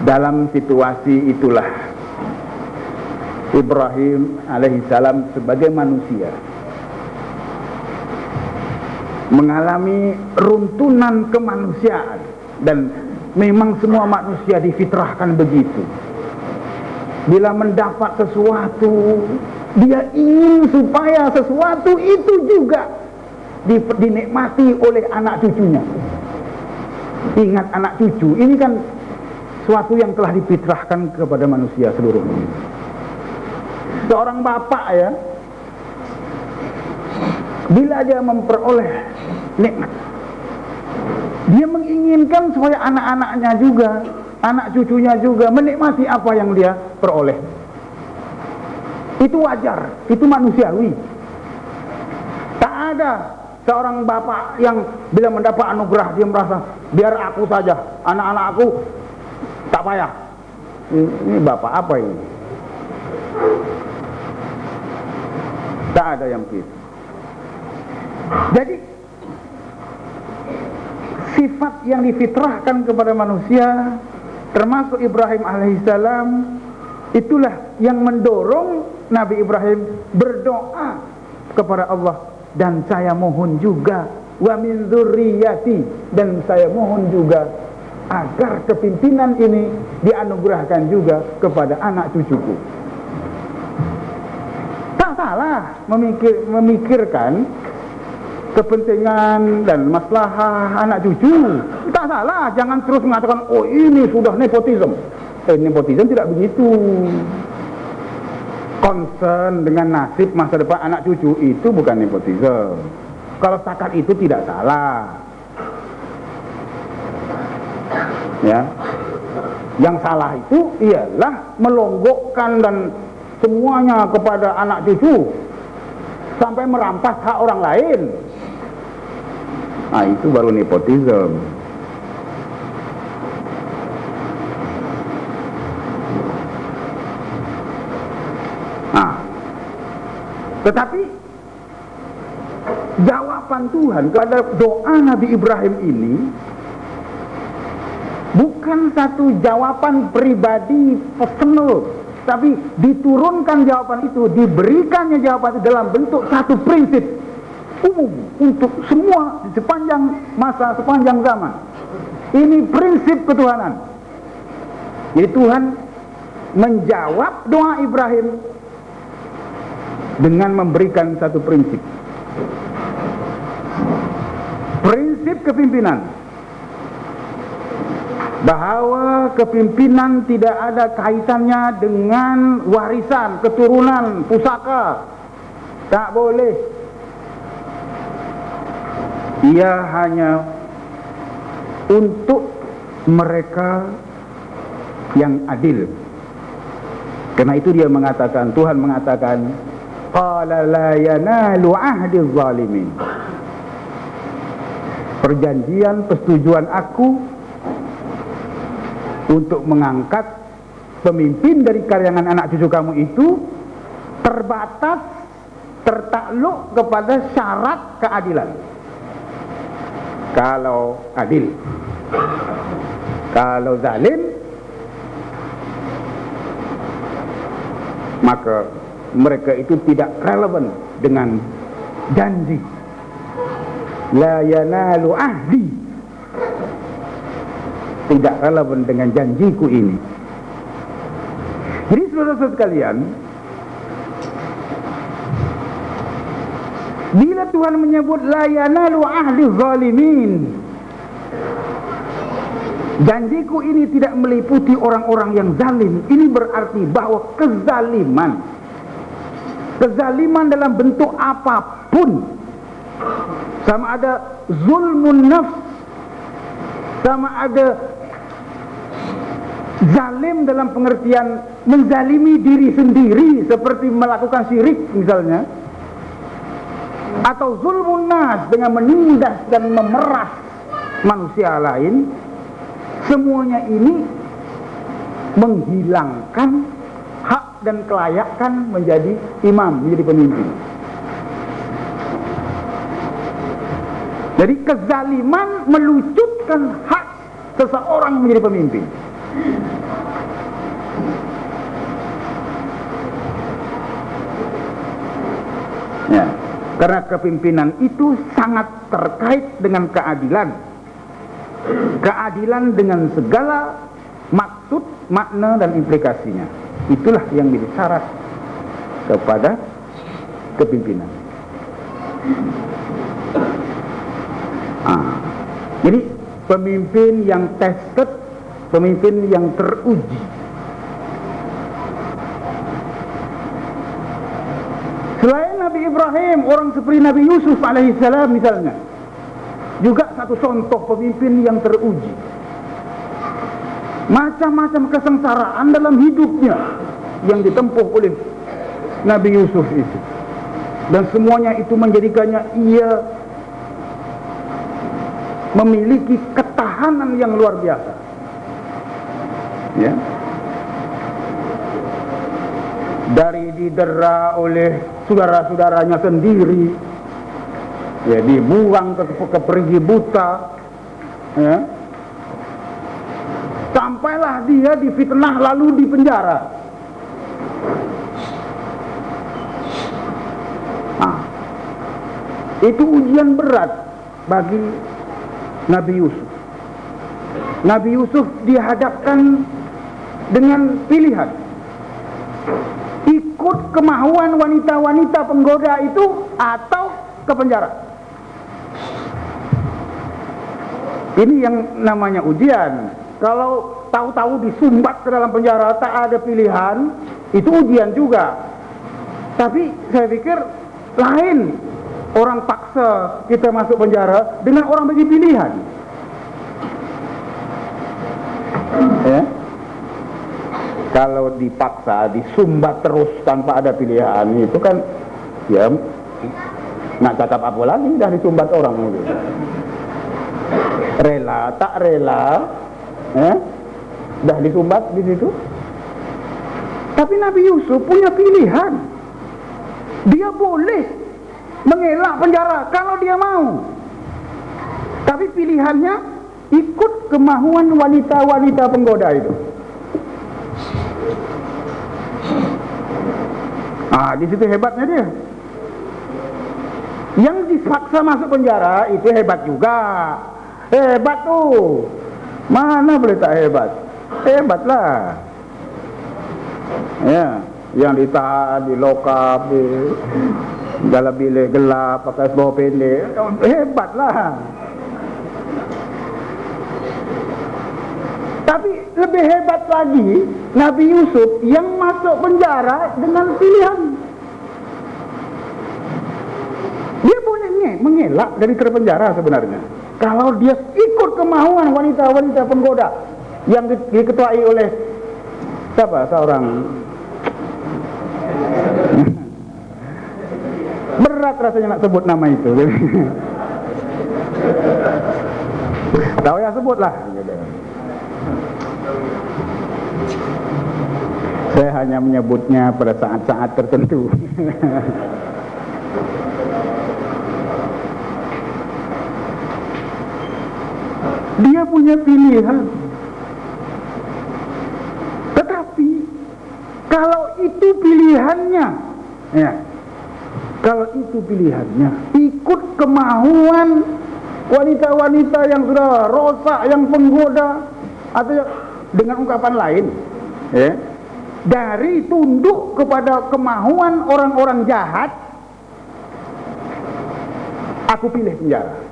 A: Dalam situasi itulah Ibrahim alaihissalam sebagai manusia mengalami runtunan kemanusiaan, dan memang semua manusia difitrahkan begitu. Bila mendapat sesuatu, dia ingin supaya sesuatu itu juga dinikmati oleh anak cucunya. Ingat, anak cucu ini kan suatu yang telah difitrahkan kepada manusia seluruhnya. Seorang bapak, ya, bila dia memperoleh nikmat, dia menginginkan supaya anak-anaknya juga, anak cucunya juga menikmati apa yang dia peroleh. Itu wajar, itu manusiawi. Tak ada seorang bapak yang bila mendapat anugerah dia merasa biar aku saja, anak-anakku payah. Ini bapak apa ini? Tak ada yang begitu. Jadi sifat yang difitrahkan kepada manusia, termasuk Ibrahim alaihissalam, itulah yang mendorong Nabi Ibrahim berdoa kepada Allah, dan saya mohon juga wa min dzurriyyati, dan saya mohon juga agar kepimpinan ini dianugerahkan juga kepada anak cucuku. Tak salah memikirkan kepentingan dan maslahah anak cucu, tak salah. Jangan terus mengatakan oh ini sudah nepotisme. Nepotisme tidak begitu. Concern dengan nasib masa depan anak cucu itu bukan nepotisme. Kalau setakat itu tidak salah. Ya, yang salah itu ialah melonggokkan dan semuanya kepada anak cucu sampai merampas hak orang lain. Nah, itu baru nepotisme. Nah, tetapi jawaban Tuhan kepada doa Nabi Ibrahim ini bukan satu jawaban pribadi personal, tapi diturunkan jawaban itu, diberikannya jawaban itu dalam bentuk satu prinsip umum untuk semua di sepanjang masa, sepanjang zaman. Ini prinsip ketuhanan. Jadi Tuhan menjawab doa Ibrahim dengan memberikan satu prinsip. Prinsip kepimpinan, bahwa kepimpinan tidak ada kaitannya dengan warisan, keturunan, pusaka. Tak boleh. Ia hanya untuk mereka yang adil. Karena itu dia mengatakan, Tuhan mengatakan, qala la yanalu ahdi zalimin. Perjanjian, persetujuan aku untuk mengangkat pemimpin dari kalangan anak cucu kamu itu terbatas, tertakluk kepada syarat keadilan. Kalau adil, kalau zalim, maka mereka itu tidak relevan dengan janji. La yanalu ahdi, tidak relevan dengan janjiku ini. Jadi saudara-saudara sekalian, bila Tuhan menyebut la yanalu ahdi zalimin, janjiku ini tidak meliputi orang-orang yang zalim. Ini berarti bahwa kezaliman dalam bentuk apapun, sama ada zulmun nafs, sama ada zalim dalam pengertian menzalimi diri sendiri seperti melakukan syirik misalnya, atau zulmun nas dengan menindas dan memeras manusia lain, semuanya ini menghilangkan hak dan kelayakan menjadi imam, menjadi pemimpin. Jadi kezaliman melucutkan hak seseorang menjadi pemimpin. Ya, karena kepimpinan itu sangat terkait dengan keadilan. Keadilan dengan segala maksud, makna dan implikasinya. Itulah yang menjadi syarat kepada kepimpinan. Jadi pemimpin yang tested, pemimpin yang teruji. Selain Nabi Ibrahim, orang seperti Nabi Yusuf alaihissalam misalnya, juga satu contoh pemimpin yang teruji. Macam-macam kesengsaraan dalam hidupnya yang ditempuh oleh Nabi Yusuf itu, dan semuanya itu menjadikannya ia memiliki ketahanan yang luar biasa. ya, dari didera oleh saudara-saudaranya sendiri, ya, dibuang ke perigi buta, ya, sampailah dia difitnah lalu dipenjara. Nah, itu ujian berat bagi Nabi Yusuf. Nabi Yusuf dihadapkan dengan pilihan, ikut kemauan wanita-wanita penggoda itu atau ke penjara. Ini yang namanya ujian. Kalau tahu-tahu disumbat ke dalam penjara, tak ada pilihan, itu ujian juga. Tapi saya pikir lain orang paksa kita masuk penjara dengan orang bagi pilihan. Ya. Kalau dipaksa, disumbat terus tanpa ada pilihan, itu kan ya nak cakap apa lagi, dah disumbat orang gitu. Rela tak rela, dah disumbat di situ. Tapi Nabi Yusuf punya pilihan. Dia boleh mengelak penjara kalau dia mau. Tapi pilihannya ikut kemauan wanita-wanita penggoda itu. Di situ hebatnya dia. Yang dipaksa masuk penjara itu hebat juga. Hebat tuh. Mana boleh tak hebat? Hebatlah. Ya, yang ditahan, dilokap, di dalam bilik gelap, pakai bawah pendek, hebatlah. Tapi lebih hebat lagi Nabi Yusuf yang masuk penjara dengan pilihan. Dia boleh mengelak dari terpenjara sebenarnya, kalau dia ikut kemauan wanita-wanita penggoda yang diketuai oleh siapa? Seorang berat rasanya nak sebut nama itu. Tahu ya, sebutlah. Saya hanya menyebutnya pada saat-saat tertentu. Dia punya pilihan. Tetapi kalau itu pilihannya, ya, kalau itu pilihannya, ikut kemauan wanita-wanita yang sudah rosak, yang penggoda, atau dengan ungkapan lain, ya, dari tunduk kepada kemauan orang-orang jahat, aku pilih penjara.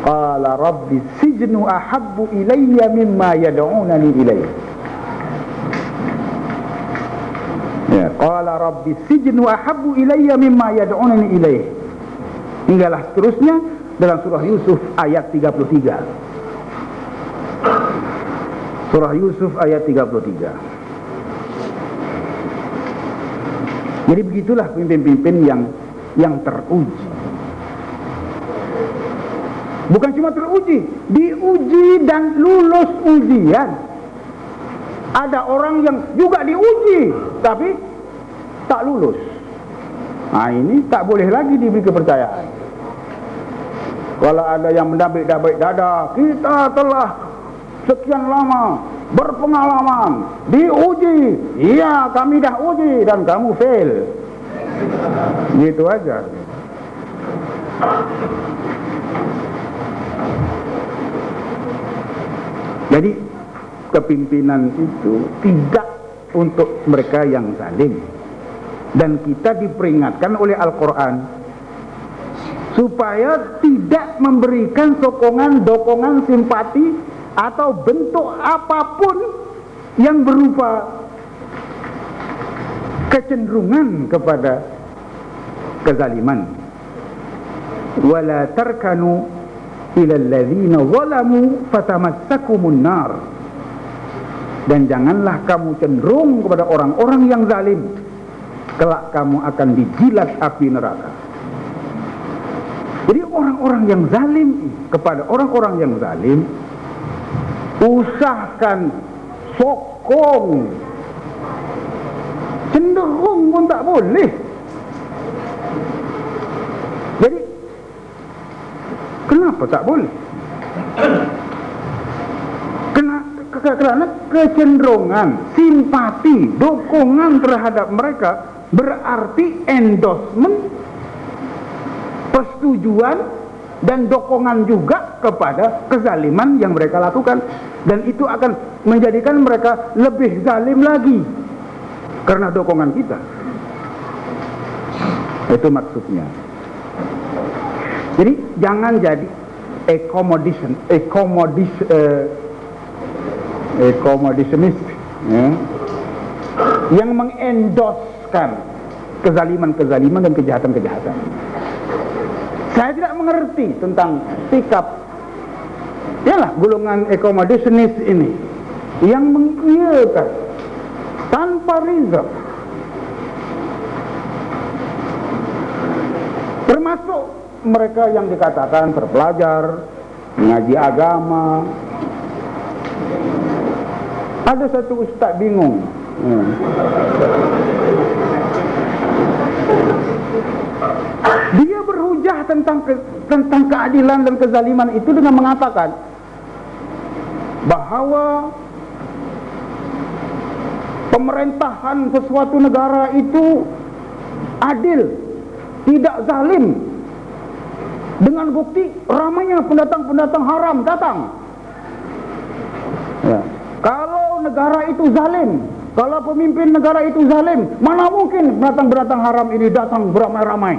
A: Qala rabbi sijnu ahabbu ilayya mimma yad'unani ilayhi. Ya, qala rabbi sijnu ahabbu ilayya mimma yad'unani ilayhi. Hinggalah seterusnya dalam surah Yusuf ayat 33. Surah Yusuf ayat 33. Jadi begitulah pemimpin-pemimpin yang teruji. Bukan cuma teruji, diuji dan lulus ujian. Ada orang yang juga diuji, tapi tak lulus. Nah, ini tak boleh lagi diberi kepercayaan. Kalau ada yang mendabik-dabik dada, kita telah sekian lama berpengalaman, diuji. Iya, kami dah uji dan kamu fail. Gitu aja. Jadi kepimpinan itu tidak untuk mereka yang zalim. Dan kita diperingatkan oleh Al-Quran supaya tidak memberikan sokongan-dokongan simpati atau bentuk apapun yang berupa kecenderungan kepada kezaliman. Wala tarkanu ilal ladzina zalamu fatamassakumun nar. Dan janganlah kamu cenderung kepada orang-orang yang zalim, kelak kamu akan dijilat api neraka. Jadi orang-orang yang zalim, kepada orang-orang yang zalim usahakan sokong, cenderung pun tak boleh. Jadi kenapa tak boleh? Karena kecenderungan, simpati, dukungan terhadap mereka berarti endorsement, persetujuan dan dukungan juga kepada kezaliman yang mereka lakukan, dan itu akan menjadikan mereka lebih zalim lagi karena dukungan kita. Itu maksudnya. Jadi jangan jadi accommodationist, ya, yang mengendoskan kezaliman-kezaliman dan kejahatan-kejahatan. Saya tidak mengerti tentang sikap yalah golongan accommodationist ini yang mengiyakan tanpa reason, termasuk mereka yang dikatakan terpelajar, mengaji agama. Ada satu ustaz bingung, dia berhujah tentang keadilan dan kezaliman itu dengan mengatakan bahwa pemerintahan sesuatu negara itu adil, tidak zalim, dengan bukti ramainya pendatang-pendatang haram datang. Ya. Kalau negara itu zalim, kalau pemimpin negara itu zalim, mana mungkin pendatang-pendatang haram ini datang beramai-ramai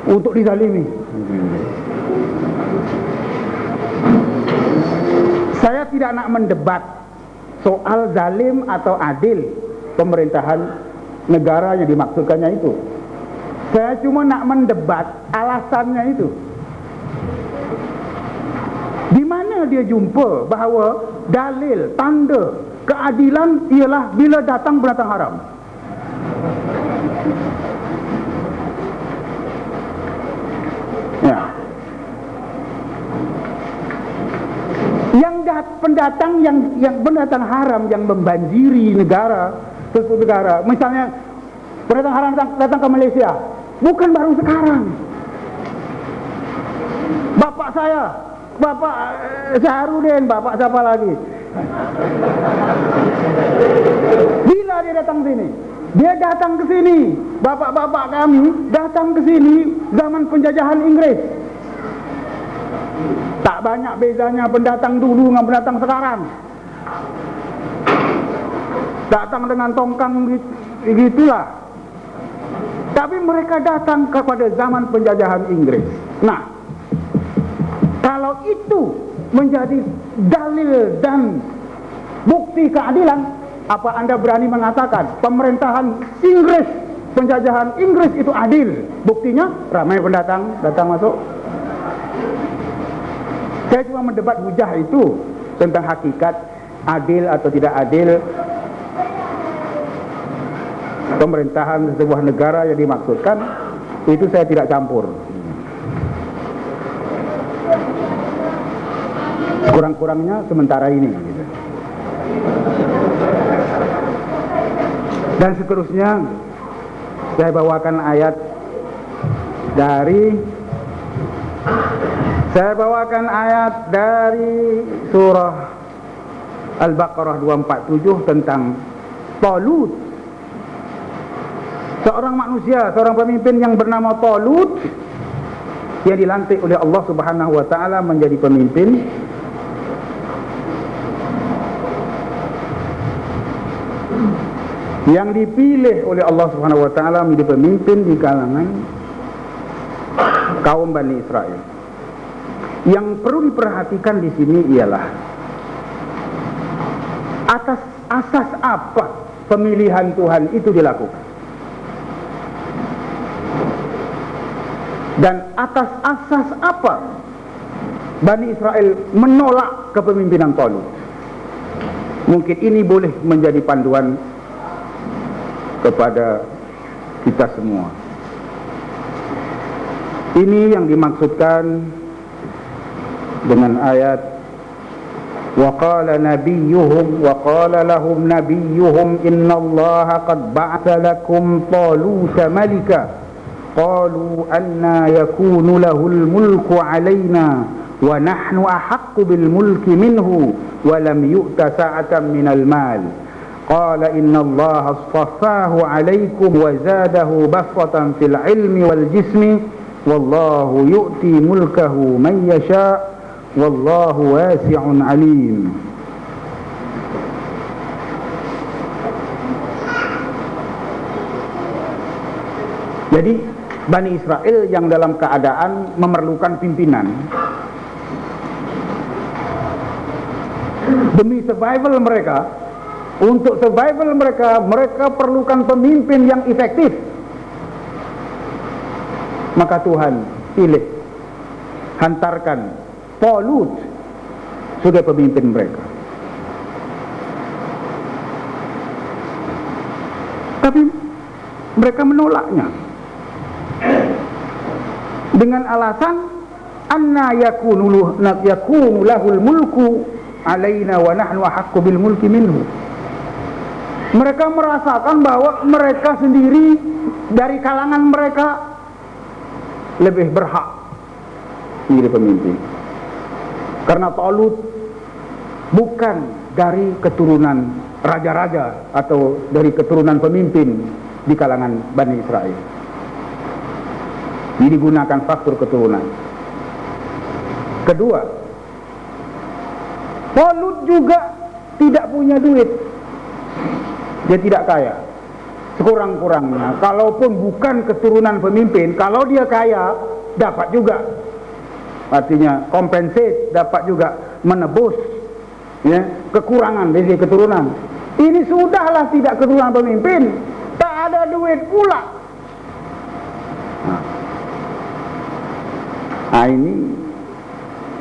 A: untuk dizalimi. Saya tidak nak mendebat soal zalim atau adil pemerintahan negara yang dimaksudkannya itu. Saya cuma nak mendebat alasannya itu. Di mana dia jumpa bahawa dalil, tanda keadilan ialah bila datang pendatang haram? Ya. Yang pendatang yang pendatang haram yang membanjiri negara, sesuatu negara, misalnya pendatang haram datang ke Malaysia, bukan baru sekarang. Bapak saya, Bapak Syahrudin, Bapak siapa lagi? Bila dia datang sini, dia datang ke sini. Bapak-bapak kami datang ke sini zaman penjajahan Inggris. Tak banyak bezanya pendatang dulu dengan pendatang sekarang. Datang dengan tongkang begitulah. Tapi mereka datang kepada zaman penjajahan Inggris. Nah, kalau itu menjadi dalil dan bukti keadilan, apa Anda berani mengatakan pemerintahan Inggris, penjajahan Inggris itu adil? Buktinya ramai pendatang datang masuk. Saya cuma mendebat hujah itu tentang hakikat adil atau tidak adil pemerintahan sebuah negara yang dimaksudkan. Itu saya tidak campur. Kurang-kurangnya sementara ini gitu. Dan seterusnya saya bawakan ayat dari surah Al-Baqarah 247 tentang Talut. Seorang manusia, seorang pemimpin yang bernama Talut, yang dilantik oleh Allah Subhanahu wa taala menjadi pemimpin. Yang dipilih oleh Allah Subhanahu wa taala menjadi pemimpin di kalangan kaum Bani Israel. Yang perlu diperhatikan di sini ialah atas asas apa pemilihan Tuhan itu dilakukan, dan atas asas apa Bani Israel menolak kepemimpinan Talut. Mungkin ini boleh menjadi panduan kepada kita semua. Ini yang dimaksudkan dengan ayat وقال لهم نبيهم إن الله قد بعث لكم طالوت ملكا قالوا أنى يكون له الملك علينا ونحن أحق بالملك منه ولم يؤت سعة من المال قال إن الله اصطفاه عليكم وزاده بسطة في العلم والجسم والله يؤتي ملكه من يشاء wallahu wasi'un alim. Jadi Bani Israel yang dalam keadaan memerlukan pimpinan demi survival mereka, untuk survival mereka perlukan pemimpin yang efektif. Maka Tuhan pilih, hantarkan Talut sebagai pemimpin mereka. Tapi mereka menolaknya dengan alasan anna yakunu lahul mulku alaina wa nahnu ahaqqu bil mulki minhu. Mereka merasakan bahwa mereka sendiri dari kalangan mereka lebih berhak menjadi pemimpin. Karena Talut bukan dari keturunan raja-raja atau dari keturunan pemimpin di kalangan Bani Israel. Ini digunakan faktor keturunan. Kedua, Talut juga tidak punya duit. Dia tidak kaya. Sekurang-kurangnya, kalaupun bukan keturunan pemimpin, kalau dia kaya, dapat juga. Artinya compensate, dapat juga menebus ya, kekurangan dari keturunan. Ini sudahlah tidak keturunan pemimpin, tak ada duit pula. Nah, ini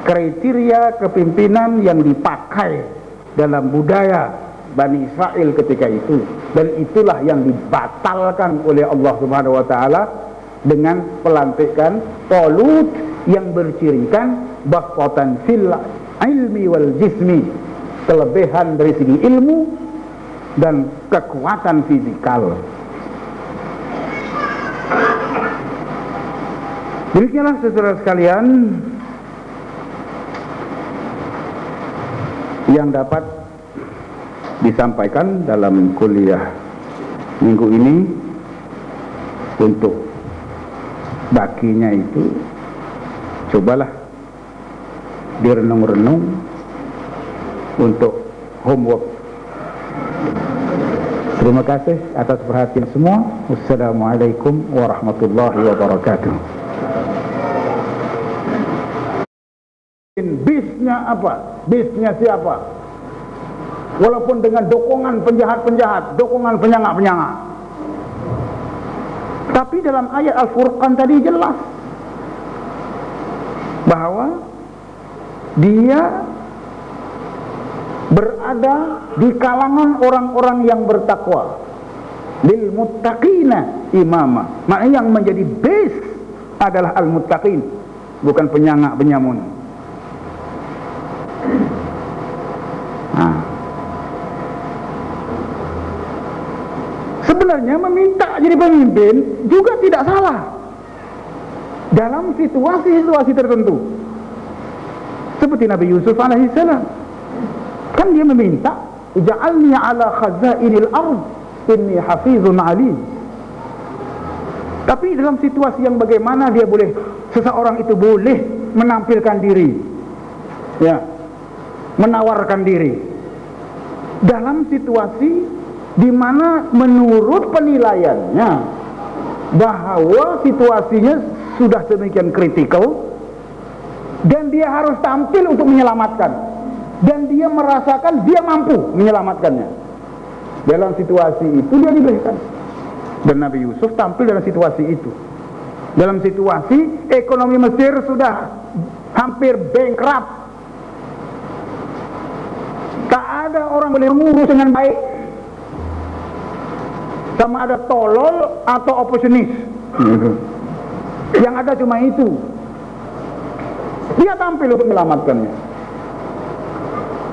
A: kriteria kepimpinan yang dipakai dalam budaya Bani Israel ketika itu, dan itulah yang dibatalkan oleh Allah Subhanahu wa taala dengan pelantikan Talut yang bercirikan basatan fil ilmi wal jismi, kelebihan dari segi ilmu dan kekuatan fisikal. Demikianlah saudara sekalian yang dapat disampaikan dalam kuliah minggu ini. Untuk bakinya itu cobalah direnung-renung untuk homework. Terima kasih atas perhatian semua. Wassalamualaikum warahmatullahi wabarakatuh. Bisnya apa? Bisnya siapa? Walaupun dengan dokongan penjahat-penjahat, dokongan penyangak-penyangak. Tapi dalam ayat Al-Furqan tadi jelas bahwa dia berada di kalangan orang-orang yang bertakwa, lil muttaqina imama. Maknanya yang menjadi base adalah al-muttaqin, bukan penyangak penyamun. Sebenarnya meminta jadi pemimpin juga tidak salah dalam situasi-situasi tertentu. Seperti Nabi Yusuf alaihissalam, kan dia meminta, "Ij'alni 'ala khazainil ard, inni hafizun 'alim." Tapi dalam situasi yang bagaimana seseorang itu boleh menampilkan diri, ya, menawarkan diri dalam situasi di mana menurut penilaiannya bahwa situasinya sudah demikian kritikal dan dia harus tampil untuk menyelamatkan, dan dia merasakan dia mampu menyelamatkannya. Dalam situasi itu dia diberikan, dan Nabi Yusuf tampil dalam situasi itu. Dalam situasi ekonomi Mesir sudah hampir bankrupt, tak ada orang boleh mengurus dengan baik, sama ada tolol atau oportunis. Yang ada cuma itu. Dia tampil untuk menyelamatkannya.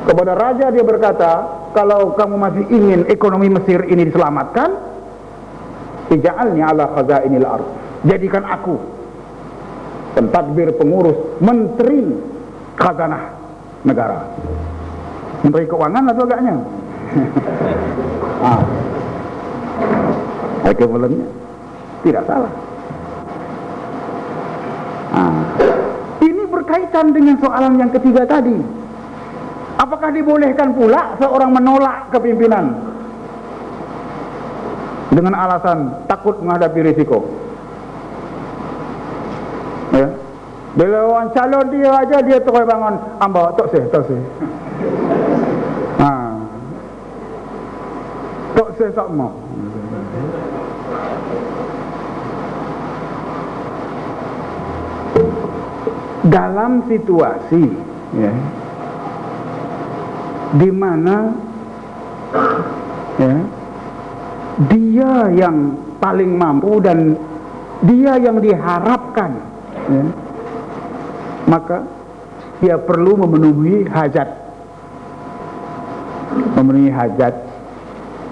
A: Kepada raja dia berkata, kalau kamu masih ingin ekonomi Mesir ini diselamatkan, ij'alni ala khazainil ardh, jadikan aku pentadbir, pengurus, menteri khazanah negara, menteri keuangan atau agaknya. Equivalentnya tidak salah. Ini berkaitan dengan soalan yang ketiga tadi. Apakah dibolehkan pula seorang menolak kepimpinan dengan alasan takut menghadapi risiko? Ya. Bila orang calon dia aja, dia terus bangun ambak tok seh. Tok seh tak mau. Dalam situasi ya, di mana ya, dia yang paling mampu dan dia yang diharapkan ya, maka dia perlu memenuhi hajat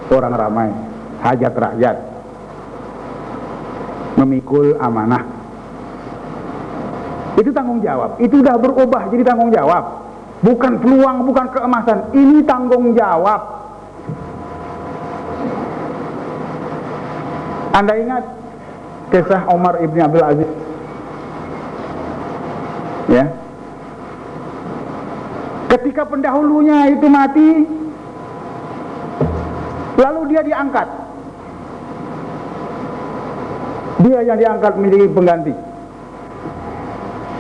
A: orang ramai, hajat rakyat, memikul amanah. Itu tanggung jawab. Itu sudah berubah jadi tanggung jawab. Bukan peluang, bukan keemasan. Ini tanggung jawab. Anda ingat kisah Umar ibn Abdul Aziz? Ya. Ketika pendahulunya itu mati, lalu dia diangkat. Dia yang diangkat menjadi pengganti.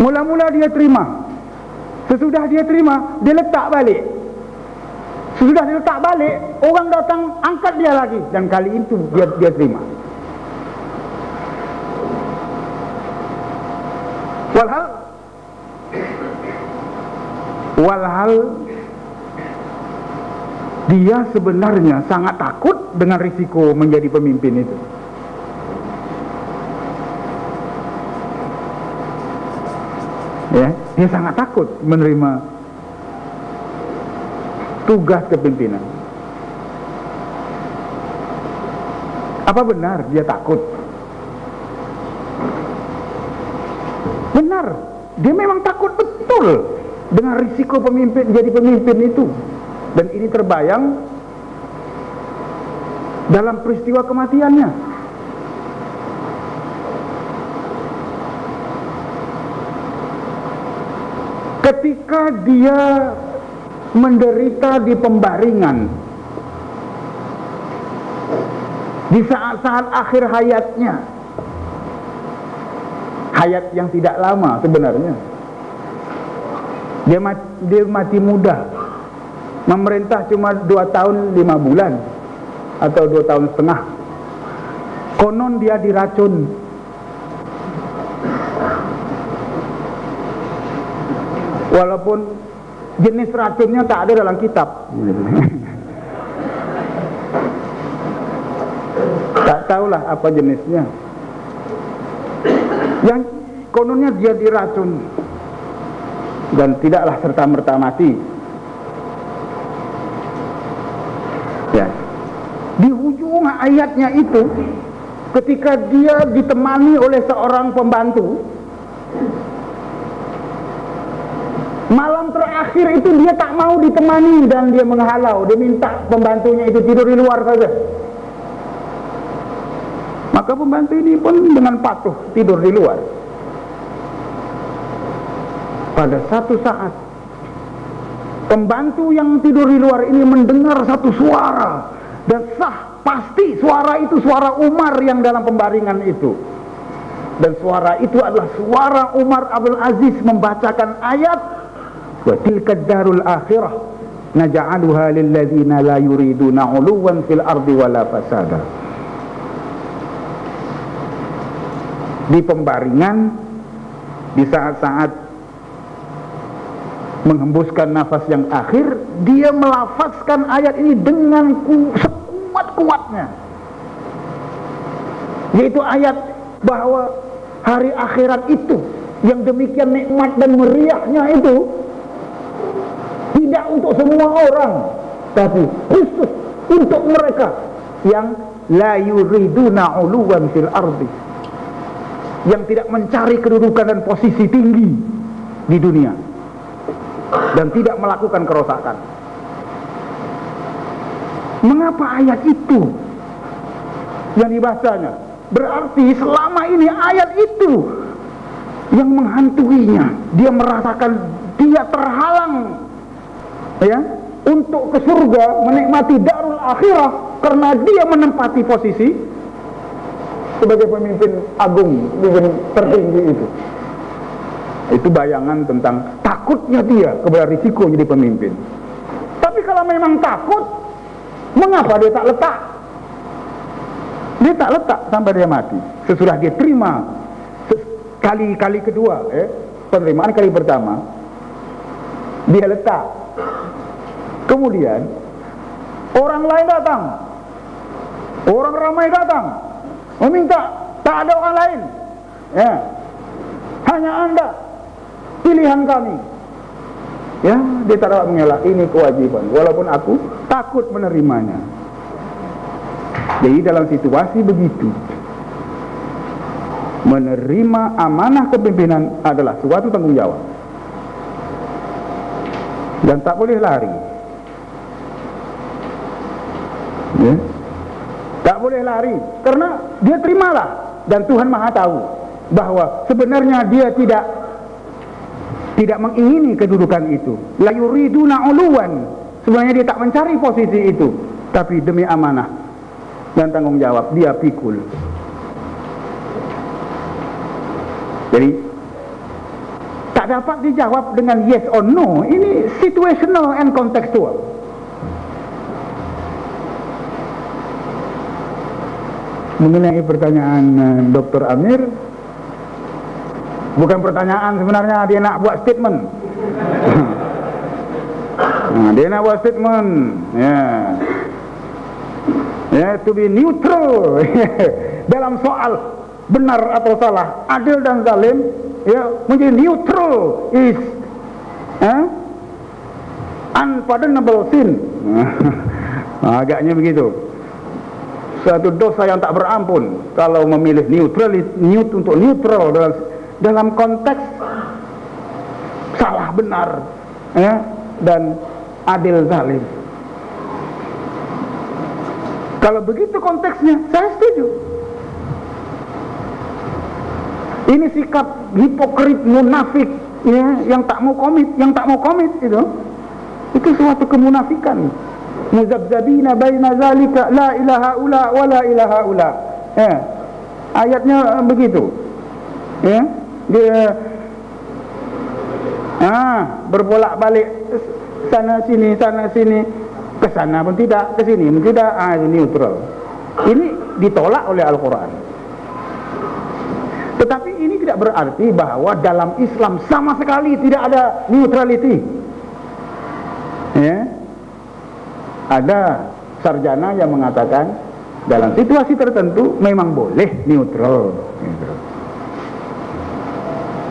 A: Mula-mula dia terima. Sesudah dia terima, dia letak balik. Sesudah dia letak balik, orang datang angkat dia lagi, dan kali itu dia terima. Walhal dia sebenarnya sangat takut dengan risiko menjadi pemimpin itu. Ya, dia sangat takut menerima tugas kepimpinan. Apa benar dia takut? Benar, dia memang takut betul dengan risiko jadi pemimpin itu. Dan ini terbayang dalam peristiwa kematiannya. Ketika dia menderita di pembaringan, di saat-saat akhir hayatnya, hayat yang tidak lama sebenarnya, dia mati muda, memerintah cuma 2 tahun 5 bulan atau 2 tahun setengah. Konon dia diracun. Walaupun jenis racunnya tak ada dalam kitab. Tak tahulah apa jenisnya. Yang kononnya dia diracun dan tidaklah serta-merta mati. Ya. Di ujung ayatnya itu, ketika dia ditemani oleh seorang pembantu, malam terakhir itu dia tak mau ditemani dan dia menghalau. Dia minta pembantunya itu tidur di luar saja. Maka pembantu ini pun dengan patuh tidur di luar. Pada satu saat, pembantu yang tidur di luar ini mendengar satu suara, dan pasti suara itu suara Umar yang dalam pembaringan itu. Dan suara itu adalah suara Umar Abdul Aziz membacakan ayat, wa tilka darul akhirah naj'aluha lil ladzina la yuriduna 'uluwan fil ardi wala fasada. Di pembaringan, di saat-saat menghembuskan nafas yang akhir, dia melafazkan ayat ini dengan sekuat-kuatnya, yaitu ayat bahwa hari akhirat itu yang demikian nikmat dan meriahnya itu
B: tidak untuk semua orang, tapi khusus untuk mereka yang la yuriduna uluwan fil ardi, yang tidak mencari kedudukan dan posisi tinggi di dunia dan tidak melakukan kerosakan. Mengapa ayat itu yang dibacanya? Berarti selama ini ayat itu yang menghantuinya. Dia merasakan dia terhalang, ya, untuk ke surga, menikmati darul akhirah, karena dia menempati posisi sebagai pemimpin agung, pemimpin tertinggi itu. Itu bayangan tentang takutnya dia kepada risiko jadi pemimpin. Tapi kalau memang takut, mengapa dia tak letak? Dia tak letak sampai dia mati. Sesudah dia terima kali kedua, penerimaan kali pertama, dia letak. Kemudian orang lain datang, orang ramai datang meminta, tak ada orang lain, ya, hanya Anda, pilihan kami. Ya, dia tak dapat mengelak, ini kewajiban, walaupun aku takut menerimanya. Jadi dalam situasi begitu, menerima amanah kepemimpinan adalah suatu tanggung jawab dan tak boleh lari, ya. Tak boleh lari, karena dia terimalah, dan Tuhan Maha tahu bahwa sebenarnya dia tidak mengingini kedudukan itu. La yuriduna uluwan, sebenarnya dia tak mencari posisi itu, tapi demi amanah dan tanggung jawab dia pikul. Jadi tak dapat dijawab dengan yes or no. Ini situational and contextual. Mengenai pertanyaan Dr. Amir, bukan pertanyaan sebenarnya, dia nak buat statement. Nah, dia nak buat statement, ya, ya, to be neutral dalam soal benar atau salah, adil dan zalim, ya, menjadi neutral is unpardonable sin. Agaknya begitu. Suatu dosa yang tak berampun kalau memilih untuk neutral dalam konteks salah benar, ya, dan adil zalim. Kalau begitu konteksnya, saya setuju. Ini sikap hipokrit, munafik, ya, yang tak mau komit itu suatu kemunafikan. Muzabzabina baina zalika la ilaha ula wa la ilaha ula. Ya. Ayatnya begitu. Ya. Dia berbolak-balik sana sini, ke sana pun tidak, ke sini pun tidak, neutral. Ini ditolak oleh Al-Quran. Tetapi ini tidak berarti bahwa dalam Islam sama sekali tidak ada neutrality. Ya. Ada sarjana yang mengatakan dalam situasi tertentu memang boleh neutral.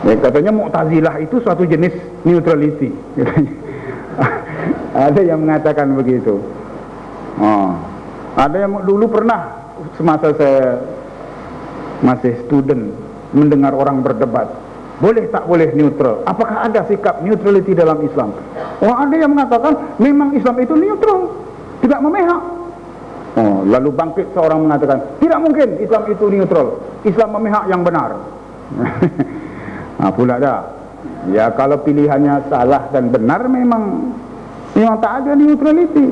B: Ya, katanya Mu'tazilah itu suatu jenis neutrality. Ada yang mengatakan begitu. Ada yang dulu pernah semasa saya masih student mendengar orang berdebat, boleh tak boleh neutral? Apakah ada sikap neutrality dalam Islam? Ada yang mengatakan memang Islam itu neutral, tidak memihak. Lalu bangkit seorang mengatakan tidak mungkin Islam itu neutral, Islam memihak yang benar. Pula dah. Ya, kalau pilihannya salah dan benar, memang tak ada neutrality.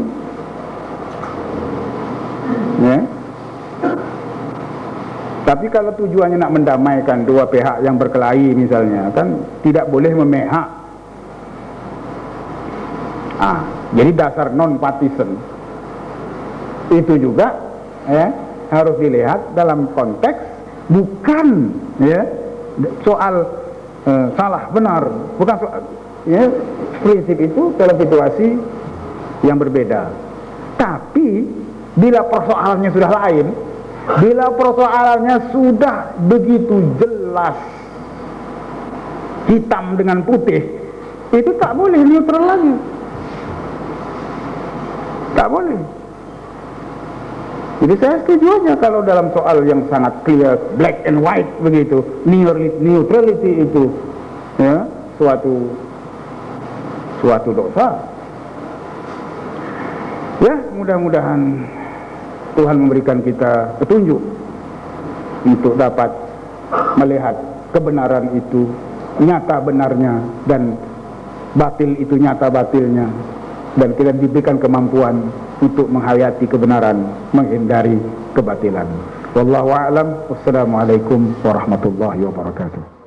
B: Ya. Tapi kalau tujuannya nak mendamaikan dua pihak yang berkelahi misalnya, kan tidak boleh memihak. Jadi dasar non-partisan itu juga, ya, harus dilihat dalam konteks, bukan, ya, soal salah benar, bukan soal, ya, prinsip itu dalam situasi yang berbeda. Tapi bila persoalannya sudah lain, bila persoalannya sudah begitu jelas hitam dengan putih, itu tak boleh neutral lagi. Tak boleh. Jadi saya setuju aja kalau dalam soal yang sangat clear, black and white begitu, neutrality itu ya suatu dosa. Ya, mudah-mudahan Tuhan memberikan kita petunjuk untuk dapat melihat kebenaran itu nyata benarnya dan batil itu nyata batilnya, dan kita diberikan kemampuan untuk menghayati kebenaran, menghindari kebatilan. Wallahu a'lam. Wassalamualaikum warahmatullahi wabarakatuh.